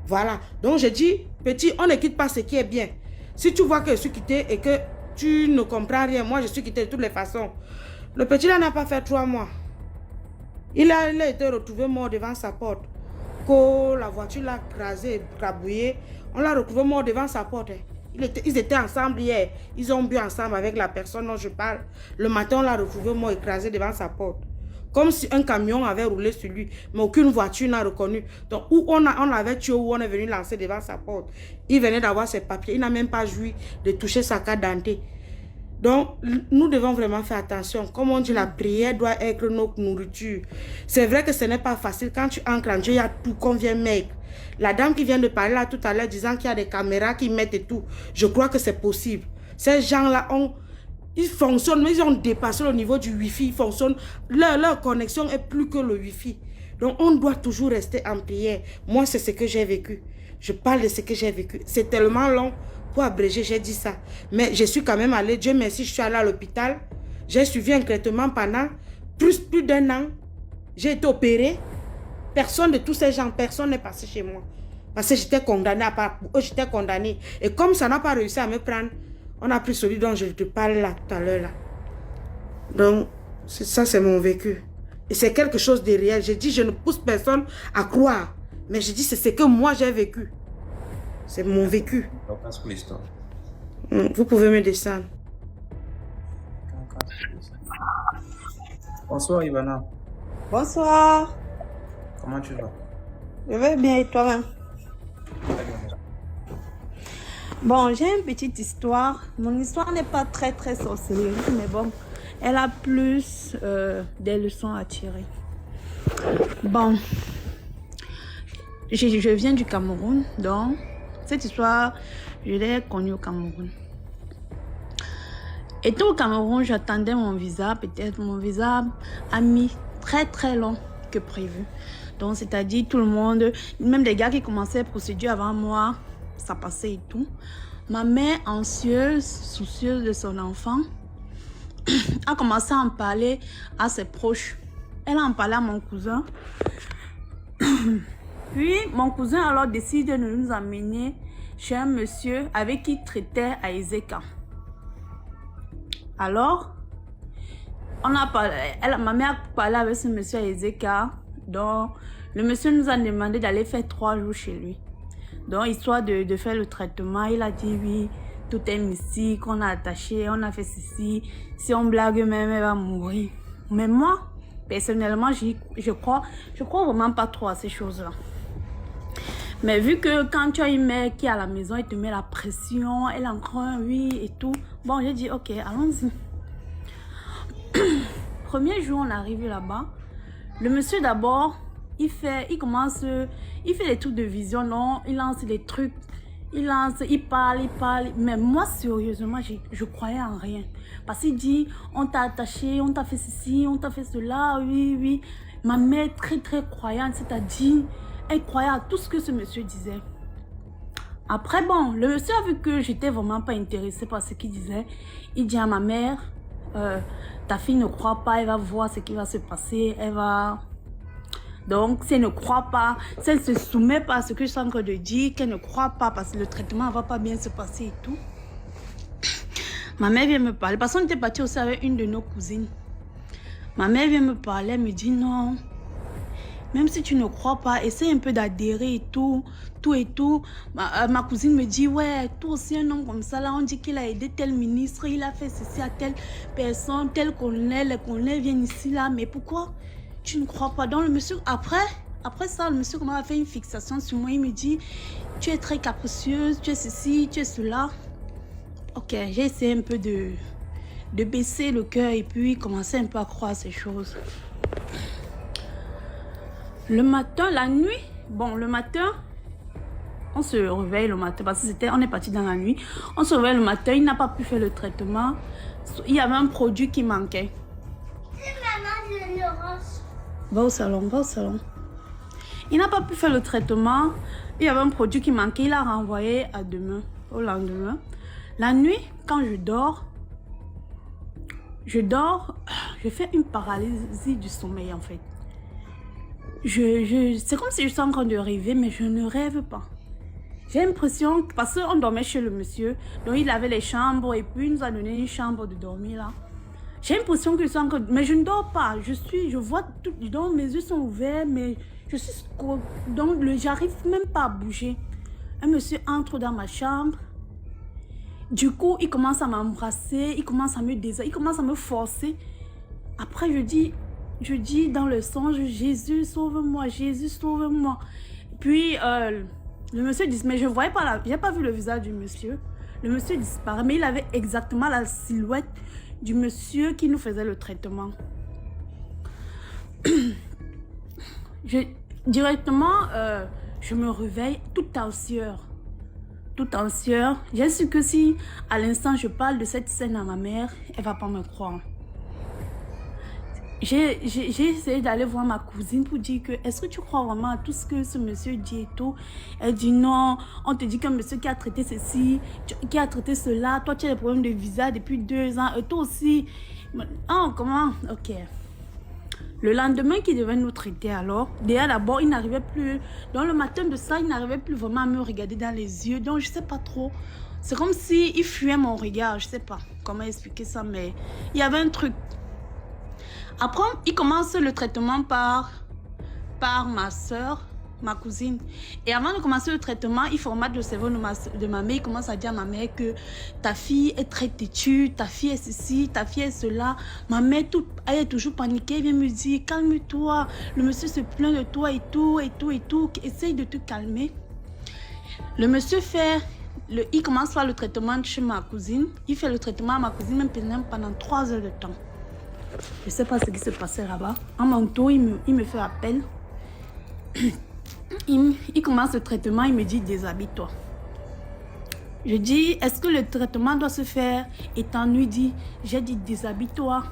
Voilà. Donc, je dis, petit, on ne quitte pas ce qui est bien. Si tu vois que je suis quitté et que tu ne comprends rien, moi, je suis quitté de toutes les façons. Le petit là n'a pas fait 3 mois. Il a été retrouvé mort devant sa porte. Quand la voiture l'a crasé, crabouillé, on l'a retrouvé mort devant sa porte. Ils étaient ensemble hier. Ils ont bu ensemble avec la personne dont je parle. Le matin, on l'a retrouvé mort écrasé devant sa porte. Comme si un camion avait roulé sur lui, mais aucune voiture n'a reconnu. Donc, où on l'avait tué, où on est venu lancer devant sa porte. Il venait d'avoir ses papiers. Il n'a même pas joui de toucher sa carte d'identité. Donc, nous devons vraiment faire attention. Comme on dit, la prière doit être notre nourriture. C'est vrai que ce n'est pas facile. Quand tu entres en Dieu, il y a tout qu'on vient mettre. La dame qui vient de parler là tout à l'heure, disant qu'il y a des caméras qui mettent et tout, je crois que c'est possible. Ces gens-là, ils fonctionnent, mais ils ont dépassé le niveau du Wi-Fi. Ils fonctionnent. Leur connexion est plus que le Wi-Fi. Donc, on doit toujours rester en prière. Moi, c'est ce que j'ai vécu. Je parle de ce que j'ai vécu. C'est tellement long. Pour abréger, j'ai dit ça. Mais je suis quand même allée. Dieu merci, je suis allée à l'hôpital. J'ai suivi un traitement pendant plus d'1 an. J'ai été opérée. Personne de tous ces gens, personne n'est passé chez moi. Parce que j'étais condamnée à part. J'étais condamnée. Et comme ça n'a pas réussi à me prendre, on a pris celui dont je te parle là, tout à l'heure là. Donc, ça c'est mon vécu. Et c'est quelque chose de réel. J'ai dit, je ne pousse personne à croire. Mais je dis, c'est ce que moi j'ai vécu. C'est mon vécu. On passe pour l'histoire. Vous pouvez me descendre. Bonsoir Ivana. Bonsoir. Comment tu vas? Je vais bien et toi-même? Très bien. Bon, j'ai une petite histoire. Mon histoire n'est pas très sorcellerie, mais bon, elle a plus des leçons à tirer. Bon, je viens du Cameroun, donc cette histoire, je l'ai connue au Cameroun. Étant au Cameroun, j'attendais mon visa. Peut-être mon visa a mis très long que prévu. Donc, c'est-à-dire tout le monde, même les gars qui commençaient la procédure avant moi, ça passait et tout. Ma mère, anxieuse, soucieuse de son enfant, a commencé à en parler à ses proches. Elle en parlait à mon cousin. Puis, mon cousin alors décide de nous amener chez un monsieur avec qui il traitait à Ezeka. Alors, ma mère a parlé avec ce monsieur à Ezeka. Donc, le monsieur nous a demandé d'aller faire 3 jours chez lui. Donc, histoire de faire le traitement, il a dit oui, tout est mystique, on a attaché, on a fait ceci. Si on blague même, elle va mourir. Mais moi, personnellement, je crois vraiment pas trop à ces choses-là. Mais vu que quand tu as une mère qui est à la maison, elle te met la pression, elle a encore un oui et tout. Bon, j'ai dit ok, allons-y. Premier jour, on arrive là-bas. Le monsieur d'abord, il fait des trucs de vision, non? Il lance des trucs, il parle. Mais moi, sérieusement, je croyais en rien. Parce qu'il dit, on t'a attaché, on t'a fait ceci, on t'a fait cela, oui. Ma mère, très croyante, c'est-à-dire, elle croyait à tout ce que ce monsieur disait. Après, bon, le monsieur a vu que j'étais vraiment pas intéressée par ce qu'il disait. Il dit à ma mère, ta fille ne croit pas, elle va voir ce qui va se passer, elle va... Donc, si elle ne croit pas, si elle ne se soumet pas à ce que je suis en train de dire, qu'elle ne croit pas parce que le traitement ne va pas bien se passer et tout. Ma mère vient me parler, parce qu'on était parti aussi avec une de nos cousines. Ma mère vient me parler, elle me dit non, même si tu ne crois pas, essaie un peu d'adhérer et tout. Ma cousine me dit, ouais, toi aussi un homme comme ça, là, on dit qu'il a aidé tel ministre, il a fait ceci à telle personne, tel colonel, les colonels viennent ici, là, mais pourquoi tu ne crois pas? Donc le monsieur, après ça, le monsieur a fait une fixation sur moi, il me dit, tu es très capricieuse, tu es ceci, tu es cela. Ok, j'ai essayé un peu de baisser le cœur et puis commencer un peu à croire à ces choses. Le matin, la nuit, bon, le matin, on se réveille le matin parce que on est parti dans la nuit. On se réveille le matin, il n'a pas pu faire le traitement. Il y avait un produit qui manquait. Va au salon. Il n'a pas pu faire le traitement. Il y avait un produit qui manquait. Il a renvoyé à demain, au lendemain. La nuit, quand je dors, je fais une paralysie du sommeil en fait. C'est comme si je suis en train de rêver, mais je ne rêve pas. J'ai l'impression, parce qu'on dormait chez le monsieur, donc il avait les chambres et puis il nous a donné une chambre de dormir là. J'ai l'impression que je suis en train de... Mais je ne dors pas, je vois tout, donc mes yeux sont ouverts, mais je suis... Donc j'arrive même pas à bouger. Un monsieur entre dans ma chambre. Du coup, il commence à m'embrasser, il commence à me forcer. Après, je dis dans le songe, Jésus, sauve-moi, Jésus, sauve-moi. Puis, le monsieur dit, mais je ne voyais pas, j'ai pas vu le visage du monsieur. Le monsieur disparaît, mais il avait exactement la silhouette du monsieur qui nous faisait le traitement. Directement, je me réveille toute en sueur. J'ai su que si à l'instant je parle de cette scène à ma mère, elle ne va pas me croire. J'ai essayé d'aller voir ma cousine pour dire que est-ce que tu crois vraiment à tout ce que ce monsieur dit et tout. Elle dit non, on te dit qu'un monsieur qui a traité ceci, qui a traité cela, toi tu as des problèmes de visa depuis 2 ans et toi aussi. Ah, comment? Ok. Le lendemain qu'il devait nous traiter alors, déjà d'abord il n'arrivait plus, donc le matin de ça il n'arrivait plus vraiment à me regarder dans les yeux, donc je sais pas trop. C'est comme s'il fuyait mon regard, je sais pas comment expliquer ça, mais il y avait un truc. Après, il commence le traitement par ma soeur, ma cousine. Et avant de commencer le traitement, il formate le cerveau de ma mère. Il commence à dire à ma mère que ta fille est très têtue, ta fille est ceci, ta fille est cela. Ma mère, elle est toujours paniquée. Elle vient me dire, calme-toi, le monsieur se plaint de toi et tout, et tout, et tout. Essaye de te calmer. Le monsieur il commence par le traitement chez ma cousine. Il fait le traitement à ma cousine même pendant 3 heures de temps. Je ne sais pas ce qui se passait là-bas. En mon tour, il me fait appel. Il commence le traitement, il me dit déshabille-toi. Je dis, est-ce que le traitement doit se faire étant nu? J'ai dit déshabille-toi.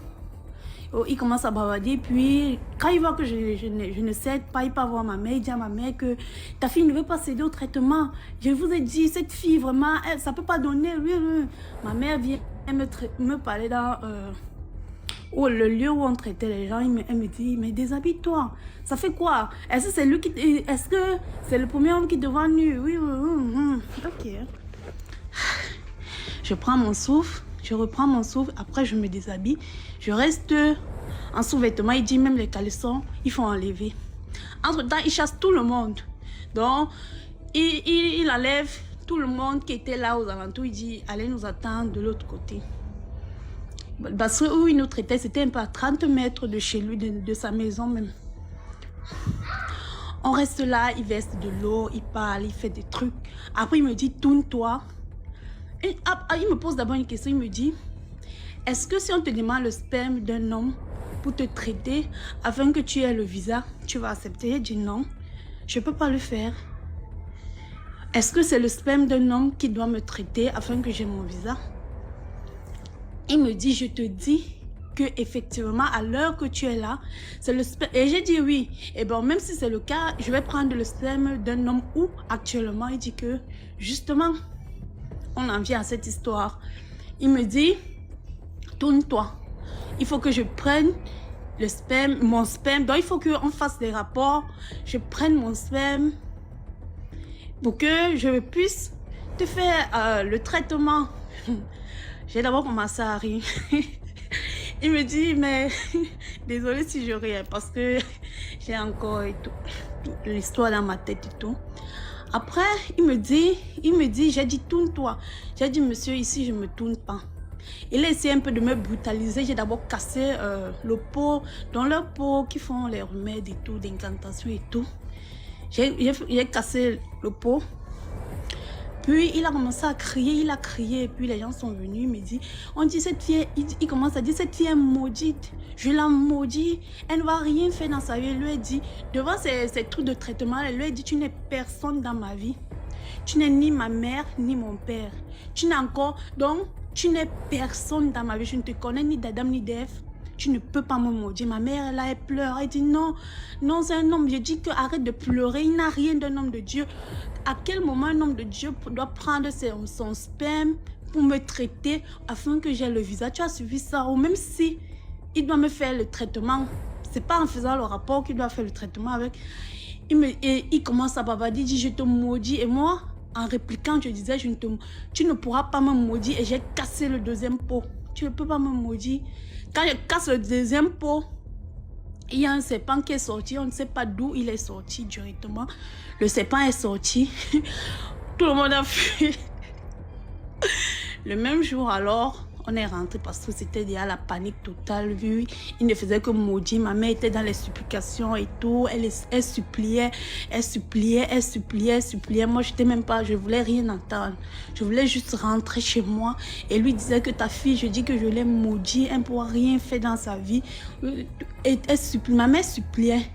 Oh, il commence à bavarder, puis quand il voit que je ne cède pas, il part voir ma mère, il dit à ma mère que ta fille ne veut pas céder au traitement. Je vous ai dit, cette fille vraiment, ça ne peut pas donner. Ma mère vient me parler dans le lieu où on traitait les gens. Elle me dit, mais déshabille-toi. Ça fait quoi? Est-ce que c'est le premier homme qui te voit nu? Oui. Ok. Je prends mon souffle. Je reprends mon souffle, après je me déshabille. Je reste en sous-vêtements. Il dit même les caleçons, il faut enlever. Entre-temps, il chasse tout le monde. Donc, il enlève tout le monde qui était là aux alentours. Il dit, allez nous attendre de l'autre côté. Parce que où il nous traitait, c'était un peu à 30 mètres de chez lui, de sa maison même. On reste là, il verse de l'eau, il parle, il fait des trucs. Après, il me dit, tourne-toi. Il me pose d'abord une question, il me dit, est-ce que si on te demande le sperme d'un homme pour te traiter afin que tu aies le visa, tu vas accepter? J'ai dit non, je ne peux pas le faire. Est-ce que c'est le sperme d'un homme qui doit me traiter afin que j'ai mon visa? Il me dit, je te dis que effectivement à l'heure que tu es là, c'est le sperme. Et j'ai dit oui. Et bon, même si c'est le cas, je vais prendre le sperme d'un homme où actuellement, il dit que justement, on en vient à cette histoire. Il me dit, tourne-toi. Il faut que je prenne le sperme, mon sperme. Donc, il faut qu'on fasse des rapports. Je prenne mon sperme pour que je puisse te faire le traitement. J'ai d'abord commencé à rire. Il me dit, mais désolé si je ris parce que j'ai encore l'histoire dans ma tête et tout. Après, il me dit, j'ai dit, tourne-toi. J'ai dit, monsieur, ici, je ne me tourne pas. Il a essayé un peu de me brutaliser. J'ai d'abord cassé le pot, dans leur pot qui font les remèdes et tout, d'incantation et tout. J'ai cassé le pot. Puis, il a commencé à crier, il a crié. Et puis, les gens sont venus, il me dit, on dit cette fille, il commence à dire, cette fille est maudite. Je la maudis, elle ne va rien faire dans sa vie. Elle lui a dit, devant ces trucs de traitement, elle lui a dit, tu n'es personne dans ma vie. Tu n'es ni ma mère, ni mon père. Tu n'es encore, donc, tu n'es personne dans ma vie. Je ne te connais ni d'Adam, ni d'Ève. Tu ne peux pas me maudire. Ma mère, là, elle pleure. Elle dit non, non, c'est un homme. Je dis que arrête de pleurer. Il n'a rien d'un homme de Dieu. À quel moment un homme de Dieu doit prendre son sperme pour me traiter afin que j'ai le visa? Tu as suivi ça? Ou même si il doit me faire le traitement, c'est pas en faisant le rapport qu'il doit faire le traitement avec. Il commence à bavarder, il dit je te maudis. Et moi, en répliquant, je disais tu ne pourras pas me maudire. Et j'ai cassé le deuxième pot. Tu ne peux pas me maudire. Quand je casse le deuxième pot, il y a un serpent qui est sorti. On ne sait pas d'où il est sorti directement. Le serpent est sorti. Tout le monde a fui. Le même jour, alors, on est rentré parce que c'était déjà la panique totale. Vu, il ne faisait que maudire. Ma mère était dans les supplications et tout. Elle suppliait, elle suppliait, elle suppliait, elle suppliait. Moi, j'étais même pas, je voulais rien entendre. Je voulais juste rentrer chez moi. Et lui disait que ta fille, je dis que je l'ai maudit. Elle ne pourra rien faire dans sa vie. Et elle suppliait. Ma mère suppliait.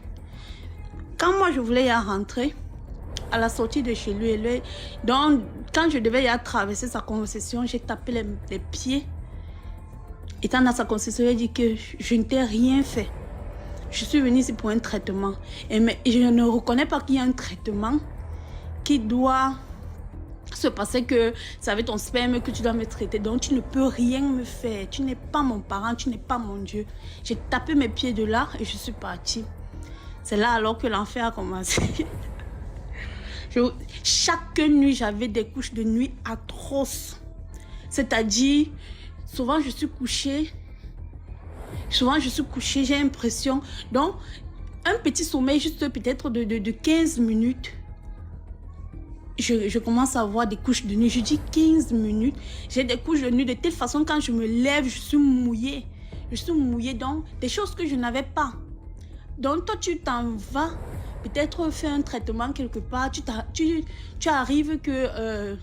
Quand moi, je voulais y rentrer, à la sortie de chez lui, donc, quand je devais y traverser sa concession, j'ai tapé les pieds. Étant dans sa concession, il a dit que je ne t'ai rien fait. Je suis venue ici pour un traitement. Et je ne reconnais pas qu'il y a un traitement qui doit se passer, que c'est avec ton sperme que tu dois me traiter. Donc, tu ne peux rien me faire. Tu n'es pas mon parent, tu n'es pas mon Dieu. J'ai tapé mes pieds de là et je suis partie. C'est là alors que l'enfer a commencé. Chaque nuit, j'avais des couches de nuit atroces. C'est-à-dire, souvent je suis couchée. Souvent, je suis couchée, j'ai l'impression. Donc, un petit sommeil juste peut-être de 15 minutes. Je commence à avoir des couches de nuit. Je dis 15 minutes. J'ai des couches de nuit de telle façon, quand je me lève, je suis mouillée. Je suis mouillée, donc des choses que je n'avais pas. Donc toi, tu t'en vas, peut-être faire un traitement quelque part. Tu arrives que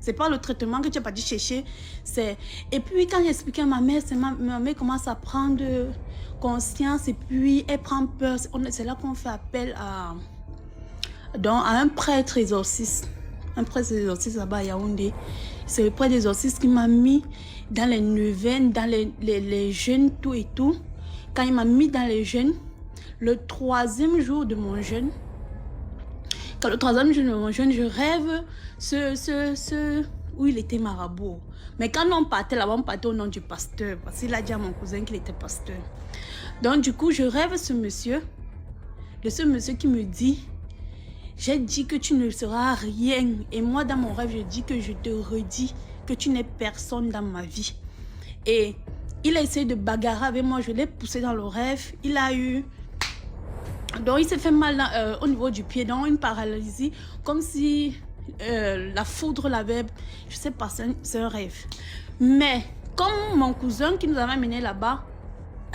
c'est pas le traitement que tu n'as pas dû chercher. Et puis quand j'expliquais à ma mère, ma mère commence à prendre conscience et puis elle prend peur. C'est là qu'on fait appel à un prêtre exorciste. Un prêtre exorciste là-bas à Yaoundé. C'est le prêtre exorciste qui m'a mis dans les neuvaines, dans les jeûnes, tout et tout. Quand il m'a mis dans les jeûnes, le 3e jour de mon jeûne, je rêve où il était marabout. Mais quand on partait là-bas, on partait au nom du pasteur, parce qu'il a dit à mon cousin qu'il était pasteur. Donc du coup, je rêve ce monsieur qui me dit, j'ai dit que tu ne seras rien. Et moi, dans mon rêve, je dis que je te redis que tu n'es personne dans ma vie. Et il a essayé de bagarrer avec moi, je l'ai poussé dans le rêve. Donc il s'est fait mal au niveau du pied, donc une paralysie, comme si la foudre l'avait, je sais pas, c'est un rêve. Mais comme mon cousin qui nous avait amené là-bas,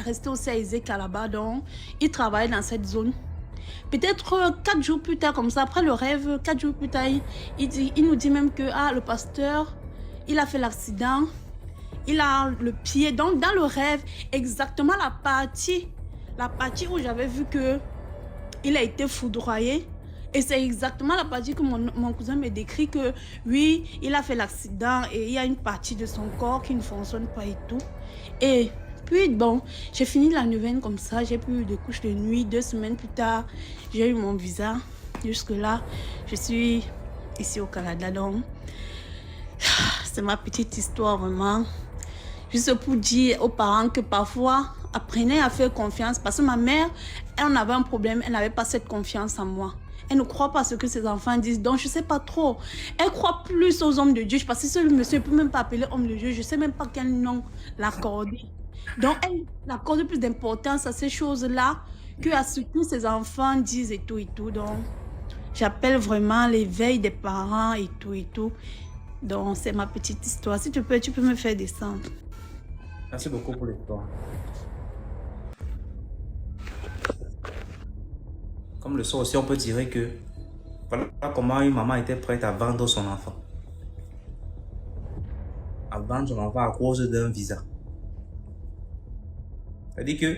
resté aussi à Ezeka là-bas, donc il travaillait dans cette zone. Peut-être 4 jours plus tard, comme ça, après le rêve, 4 jours plus tard, il nous dit même que le pasteur, il a fait l'accident, il a le pied. Donc dans le rêve, exactement la partie où j'avais vu que il a été foudroyé. Et c'est exactement la partie que mon cousin me décrit que oui, il a fait l'accident et il y a une partie de son corps qui ne fonctionne pas et tout. Et puis bon, j'ai fini la neuvaine comme ça, j'ai plus de couches de nuit. 2 semaines plus tard, j'ai eu mon visa. Jusque-là, je suis ici au Canada. Donc, c'est ma petite histoire vraiment. Juste pour dire aux parents que parfois, apprenez à faire confiance. Parce que ma mère, elle en avait un problème, elle n'avait pas cette confiance en moi. Elle ne croit pas ce que ses enfants disent. Donc, je ne sais pas trop. Elle croit plus aux hommes de Dieu. Parce que ce monsieur ne peut même pas appeler homme de Dieu. Je ne sais même pas quel nom l'accorder. Donc, elle accorde plus d'importance à ces choses-là qu'à ce que ses enfants disent et tout et tout. Donc, j'appelle vraiment l'éveil des parents et tout et tout. Donc, c'est ma petite histoire. Si tu peux me faire descendre. Merci beaucoup pour l'histoire. Comme le soir aussi, on peut dire que voilà comment une maman était prête à vendre son enfant. À vendre son enfant à cause d'un visa. C'est-à-dire que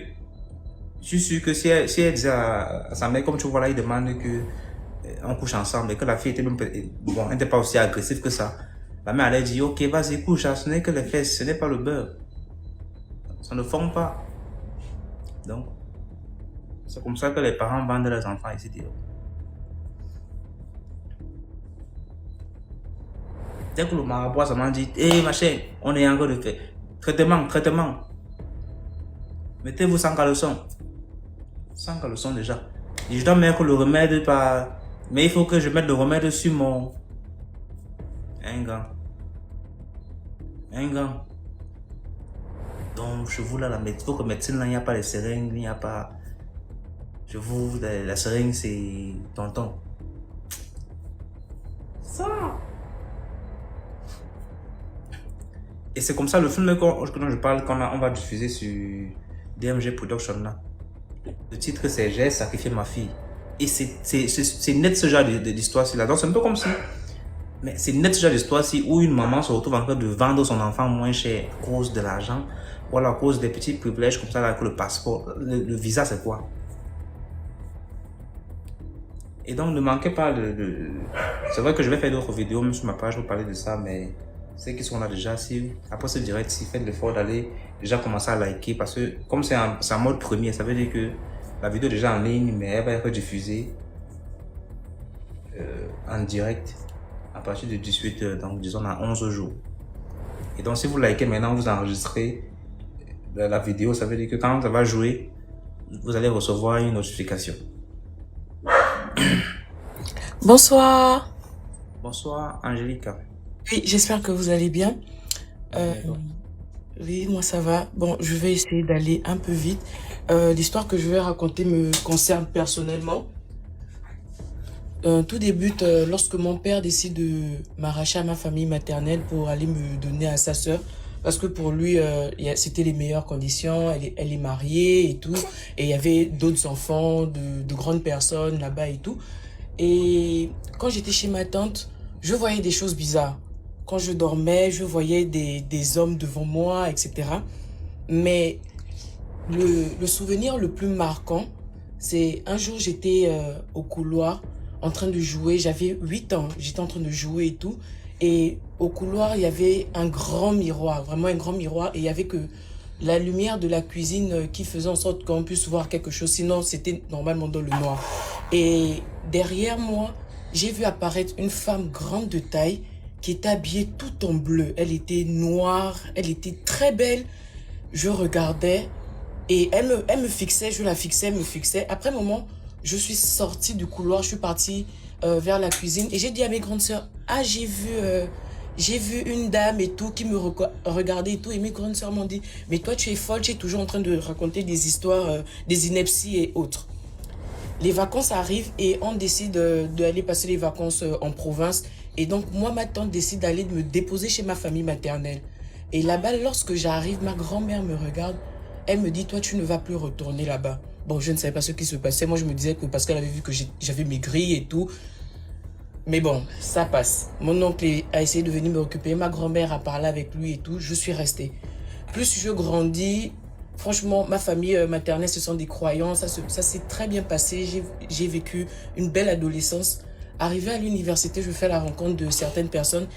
je suis sûr que si elle disait à sa mère, comme tu vois là, il demande qu'on couche ensemble et que la fille était même, bon, elle n'était pas aussi agressive que ça. La mère allait dire, ok, vas-y, couche, ce n'est que les fesses, ce n'est pas le beurre. Ça ne forme pas. Donc, c'est comme ça que les parents vendent leurs enfants ici. Dès que le marabout m'a dit, hé ma chérie, on est encore de fait. Traitement. Mettez-vous sans caleçon. Sans caleçon déjà. Et je dois mettre le remède par... Mais il faut que je mette le remède sur mon... Un gant. Donc, je vous là, il faut que médecine, là, il n'y a pas les seringues, il n'y a pas... Je vous, la seringue, c'est tonton. Ça. Et c'est comme ça, le film dont je parle, on va diffuser sur DMG Production, là. Le titre, c'est « J'ai sacrifié ma fille ». Et c'est net ce genre d'histoire-ci, là. Donc, c'est un peu comme si... Mais c'est net ce genre d'histoire-ci où une maman se retrouve en train de vendre son enfant moins cher à cause de l'argent. Ou alors à cause des petits privilèges comme ça, là, que le passeport, le visa, c'est quoi? Et donc, ne manquez pas c'est vrai que je vais faire d'autres vidéos, même sur ma page, pour parler de ça, mais ceux qui sont là déjà, après ce direct, faites l'effort d'aller déjà commencer à liker, parce que comme c'est en mode premier, ça veut dire que la vidéo est déjà en ligne, mais elle va être diffusée en direct à partir de 18h, donc disons dans 11 jours. Et donc, si vous likez maintenant, vous enregistrez la vidéo, ça veut dire que quand ça va jouer, vous allez recevoir une notification. Bonsoir. Bonsoir, Angélica. Oui, j'espère que vous allez bien. Oui, moi ça va. Bon, je vais essayer d'aller un peu vite. L'histoire que je vais raconter me concerne personnellement. Tout débute lorsque mon père décide de m'arracher à ma famille maternelle pour aller me donner à sa sœur. Parce que pour lui, c'était les meilleures conditions. Elle est mariée et tout. Et il y avait d'autres enfants, de grandes personnes là-bas et tout. Et quand j'étais chez ma tante, je voyais des choses bizarres. Quand je dormais, je voyais des hommes devant moi, etc. Mais le souvenir le plus marquant, c'est un jour j'étais au couloir en train de jouer. J'avais 8 ans, j'étais en train de jouer et tout. Et au couloir, il y avait un grand miroir, vraiment un grand miroir. Et il y avait que la lumière de la cuisine qui faisait en sorte qu'on puisse voir quelque chose. Sinon, c'était normalement dans le noir. Et derrière moi, j'ai vu apparaître une femme grande de taille qui était habillée tout en bleu. Elle était noire, elle était très belle. Je regardais et elle me fixait, je la fixais, elle me fixait. Après un moment, je suis sortie du couloir, je suis partie vers la cuisine et j'ai dit à mes grandes sœurs, ah j'ai vu une dame et tout qui me regardait et tout. Et mes grandes sœurs m'ont dit, mais toi tu es folle, tu es toujours en train de raconter des histoires, des inepties et autres. Les vacances arrivent et on décide d'aller passer les vacances en province. Et donc moi, ma tante décide d'aller me déposer chez ma famille maternelle. Et là-bas, lorsque j'arrive, ma grand-mère me regarde. Elle me dit, toi, tu ne vas plus retourner là-bas. Bon, je ne savais pas ce qui se passait. Moi, je me disais que parce qu'elle avait vu que j'avais maigri et tout. Mais bon, ça passe. Mon oncle a essayé de venir me récupérer. Ma grand-mère a parlé avec lui et tout. Je suis restée. Plus je grandis, franchement, ma famille maternelle, ce sont des croyants. Ça s'est très bien passé. J'ai vécu une belle adolescence. Arrivé à l'université, je fais la rencontre de certaines personnes.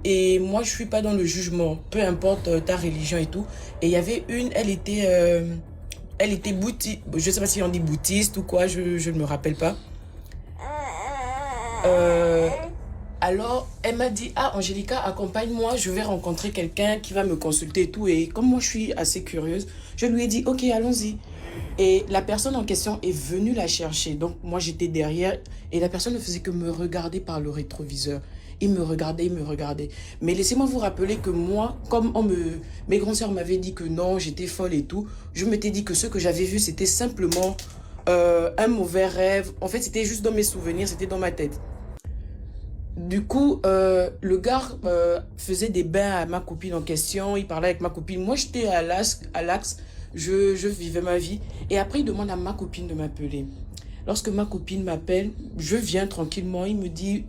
Et moi, je suis pas dans le jugement. Peu importe ta religion et tout. Et il y avait une, elle était bouddhiste. Je sais pas si on dit bouddhiste ou quoi, je ne me rappelle pas. Alors, elle m'a dit, ah, Angélica, accompagne-moi, je vais rencontrer quelqu'un qui va me consulter et tout. Et comme moi, je suis assez curieuse, je lui ai dit, ok, allons-y. Et la personne en question est venue la chercher. Donc, moi, j'étais derrière et la personne ne faisait que me regarder par le rétroviseur. Il me regardait, il me regardait. Mais laissez-moi vous rappeler que moi, comme mes grandes sœurs m'avaient dit que non, j'étais folle et tout, je m'étais dit que ce que j'avais vu, c'était simplement un mauvais rêve. En fait, c'était juste dans mes souvenirs, c'était dans ma tête. Du coup, le gars faisait des bains à ma copine en question. Il parlait avec ma copine. Moi, j'étais à l'axe. Je vivais ma vie. Et après, il demande à ma copine de m'appeler. Lorsque ma copine m'appelle, je viens tranquillement. Il me dit,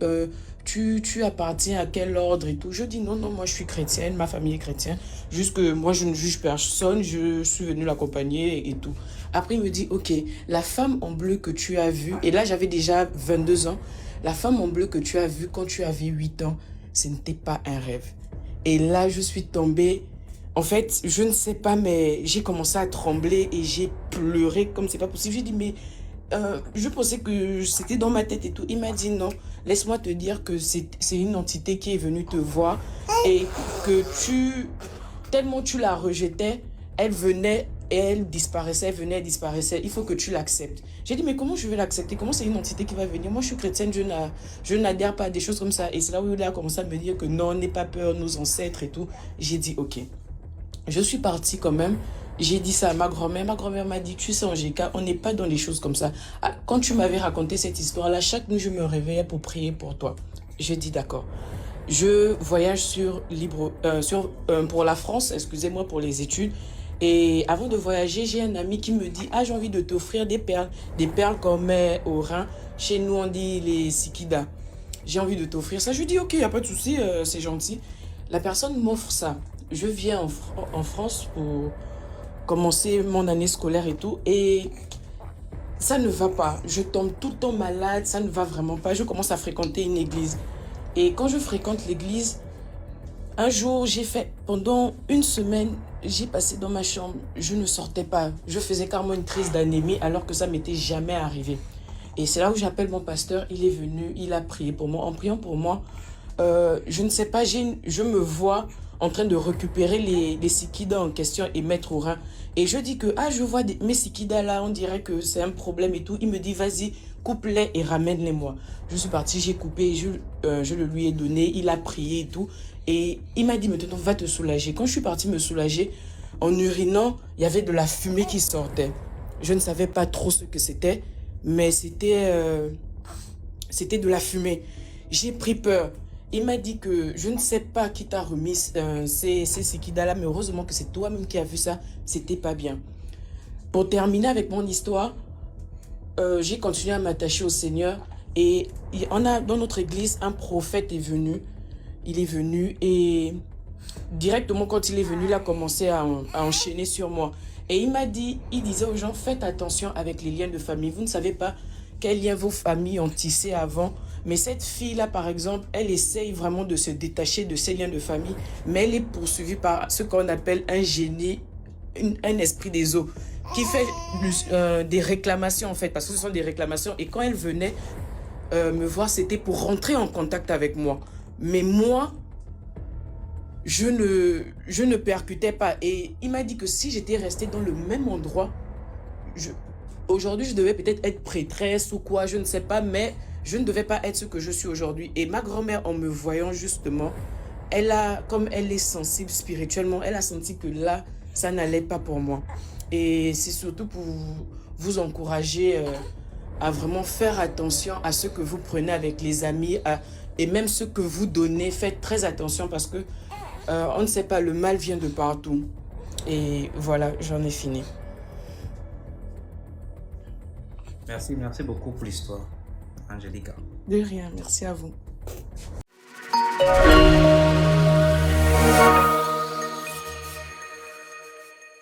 tu appartiens à quel ordre et tout. Je dis, non, moi, je suis chrétienne. Ma famille est chrétienne. Juste que moi, je ne juge personne. Je suis venue l'accompagner et tout. Après, il me dit, ok, la femme en bleu que tu as vue. Et là, j'avais déjà 22 ans. La femme en bleu que tu as vue quand tu avais 8 ans, ce n'était pas un rêve. Et là, je suis tombée. En fait, je ne sais pas, mais j'ai commencé à trembler et j'ai pleuré comme c'est pas possible. J'ai dit, mais je pensais que c'était dans ma tête et tout. Il m'a dit, non, laisse-moi te dire que c'est une entité qui est venue te voir et que tellement tu la rejetais, elle venait et elle disparaissait, elle venait, elle disparaissait. Il faut que tu l'acceptes. J'ai dit, mais comment je vais l'accepter? Comment c'est une entité qui va venir? Moi, je suis chrétienne, je n'adhère pas à des choses comme ça. Et c'est là où il a commencé à me dire que non, n'aie pas peur, nos ancêtres et tout. J'ai dit, ok. Je suis partie quand même. J'ai dit ça à ma grand-mère. Ma grand-mère m'a dit, tu sais, Angélica, on n'est pas dans les choses comme ça. Quand tu m'avais raconté cette histoire-là, chaque nuit, je me réveillais pour prier pour toi. J'ai dit, d'accord. Je voyage pour la France, excusez-moi, pour les études. Et avant de voyager, j'ai un ami qui me dit, ah, j'ai envie de t'offrir des perles qu'on met au rein. Chez nous, on dit les sikidas. J'ai envie de t'offrir ça. Je lui dis, ok, il n'y a pas de souci, c'est gentil. La personne m'offre ça. Je viens en France pour commencer mon année scolaire et tout. Et ça ne va pas. Je tombe tout le temps malade, ça ne va vraiment pas. Je commence à fréquenter une église. Et quand je fréquente l'église, un jour, pendant une semaine, j'ai passé dans ma chambre. Je ne sortais pas. Je faisais carrément une crise d'anémie alors que ça m'était jamais arrivé. Et c'est là où j'appelle mon pasteur. Il est venu, il a prié pour moi. En priant pour moi, je ne sais pas, je me vois en train de récupérer les sikidas en question et mettre au rein. Et je dis que, je vois mes sikidas là, on dirait que c'est un problème et tout. Il me dit, vas-y, coupe-les et ramène-les-moi. Je suis partie, j'ai coupé, je le lui ai donné, il a prié et tout. Et il m'a dit, maintenant, va te soulager. Quand je suis partie me soulager, en urinant, il y avait de la fumée qui sortait. Je ne savais pas trop ce que c'était, mais c'était de la fumée. J'ai pris peur. Il m'a dit que je ne sais pas qui t'a remis ces séquidas-là, mais heureusement que c'est toi-même qui as vu ça. C'était pas bien. Pour terminer avec mon histoire, j'ai continué à m'attacher au Seigneur. Et on a dans notre église, un prophète est venu. Il est venu et directement quand il est venu, il a commencé à enchaîner sur moi. Et il m'a dit, il disait aux gens, faites attention avec les liens de famille. Vous ne savez pas quels liens vos familles ont tissés avant. Mais cette fille-là, par exemple, elle essaye vraiment de se détacher de ces liens de famille. Mais elle est poursuivie par ce qu'on appelle un génie, un esprit des eaux, qui fait des réclamations en fait. Parce que ce sont des réclamations. Et quand elle venait me voir, c'était pour rentrer en contact avec moi. Mais moi, je ne percutais pas. Et il m'a dit que si j'étais restée dans le même endroit, aujourd'hui, je devais peut-être être prêtresse ou quoi, je ne sais pas, mais je ne devais pas être ce que je suis aujourd'hui. Et ma grand-mère, en me voyant justement, comme elle est sensible spirituellement, elle a senti que là, ça n'allait pas pour moi. Et c'est surtout pour vous encourager à vraiment faire attention à ce que vous prenez avec les amis, et même ce que vous donnez. Faites très attention parce que on ne sait pas, le mal vient de partout. Et voilà, j'en ai fini. Merci beaucoup pour l'histoire, Angelica. De rien, merci à vous.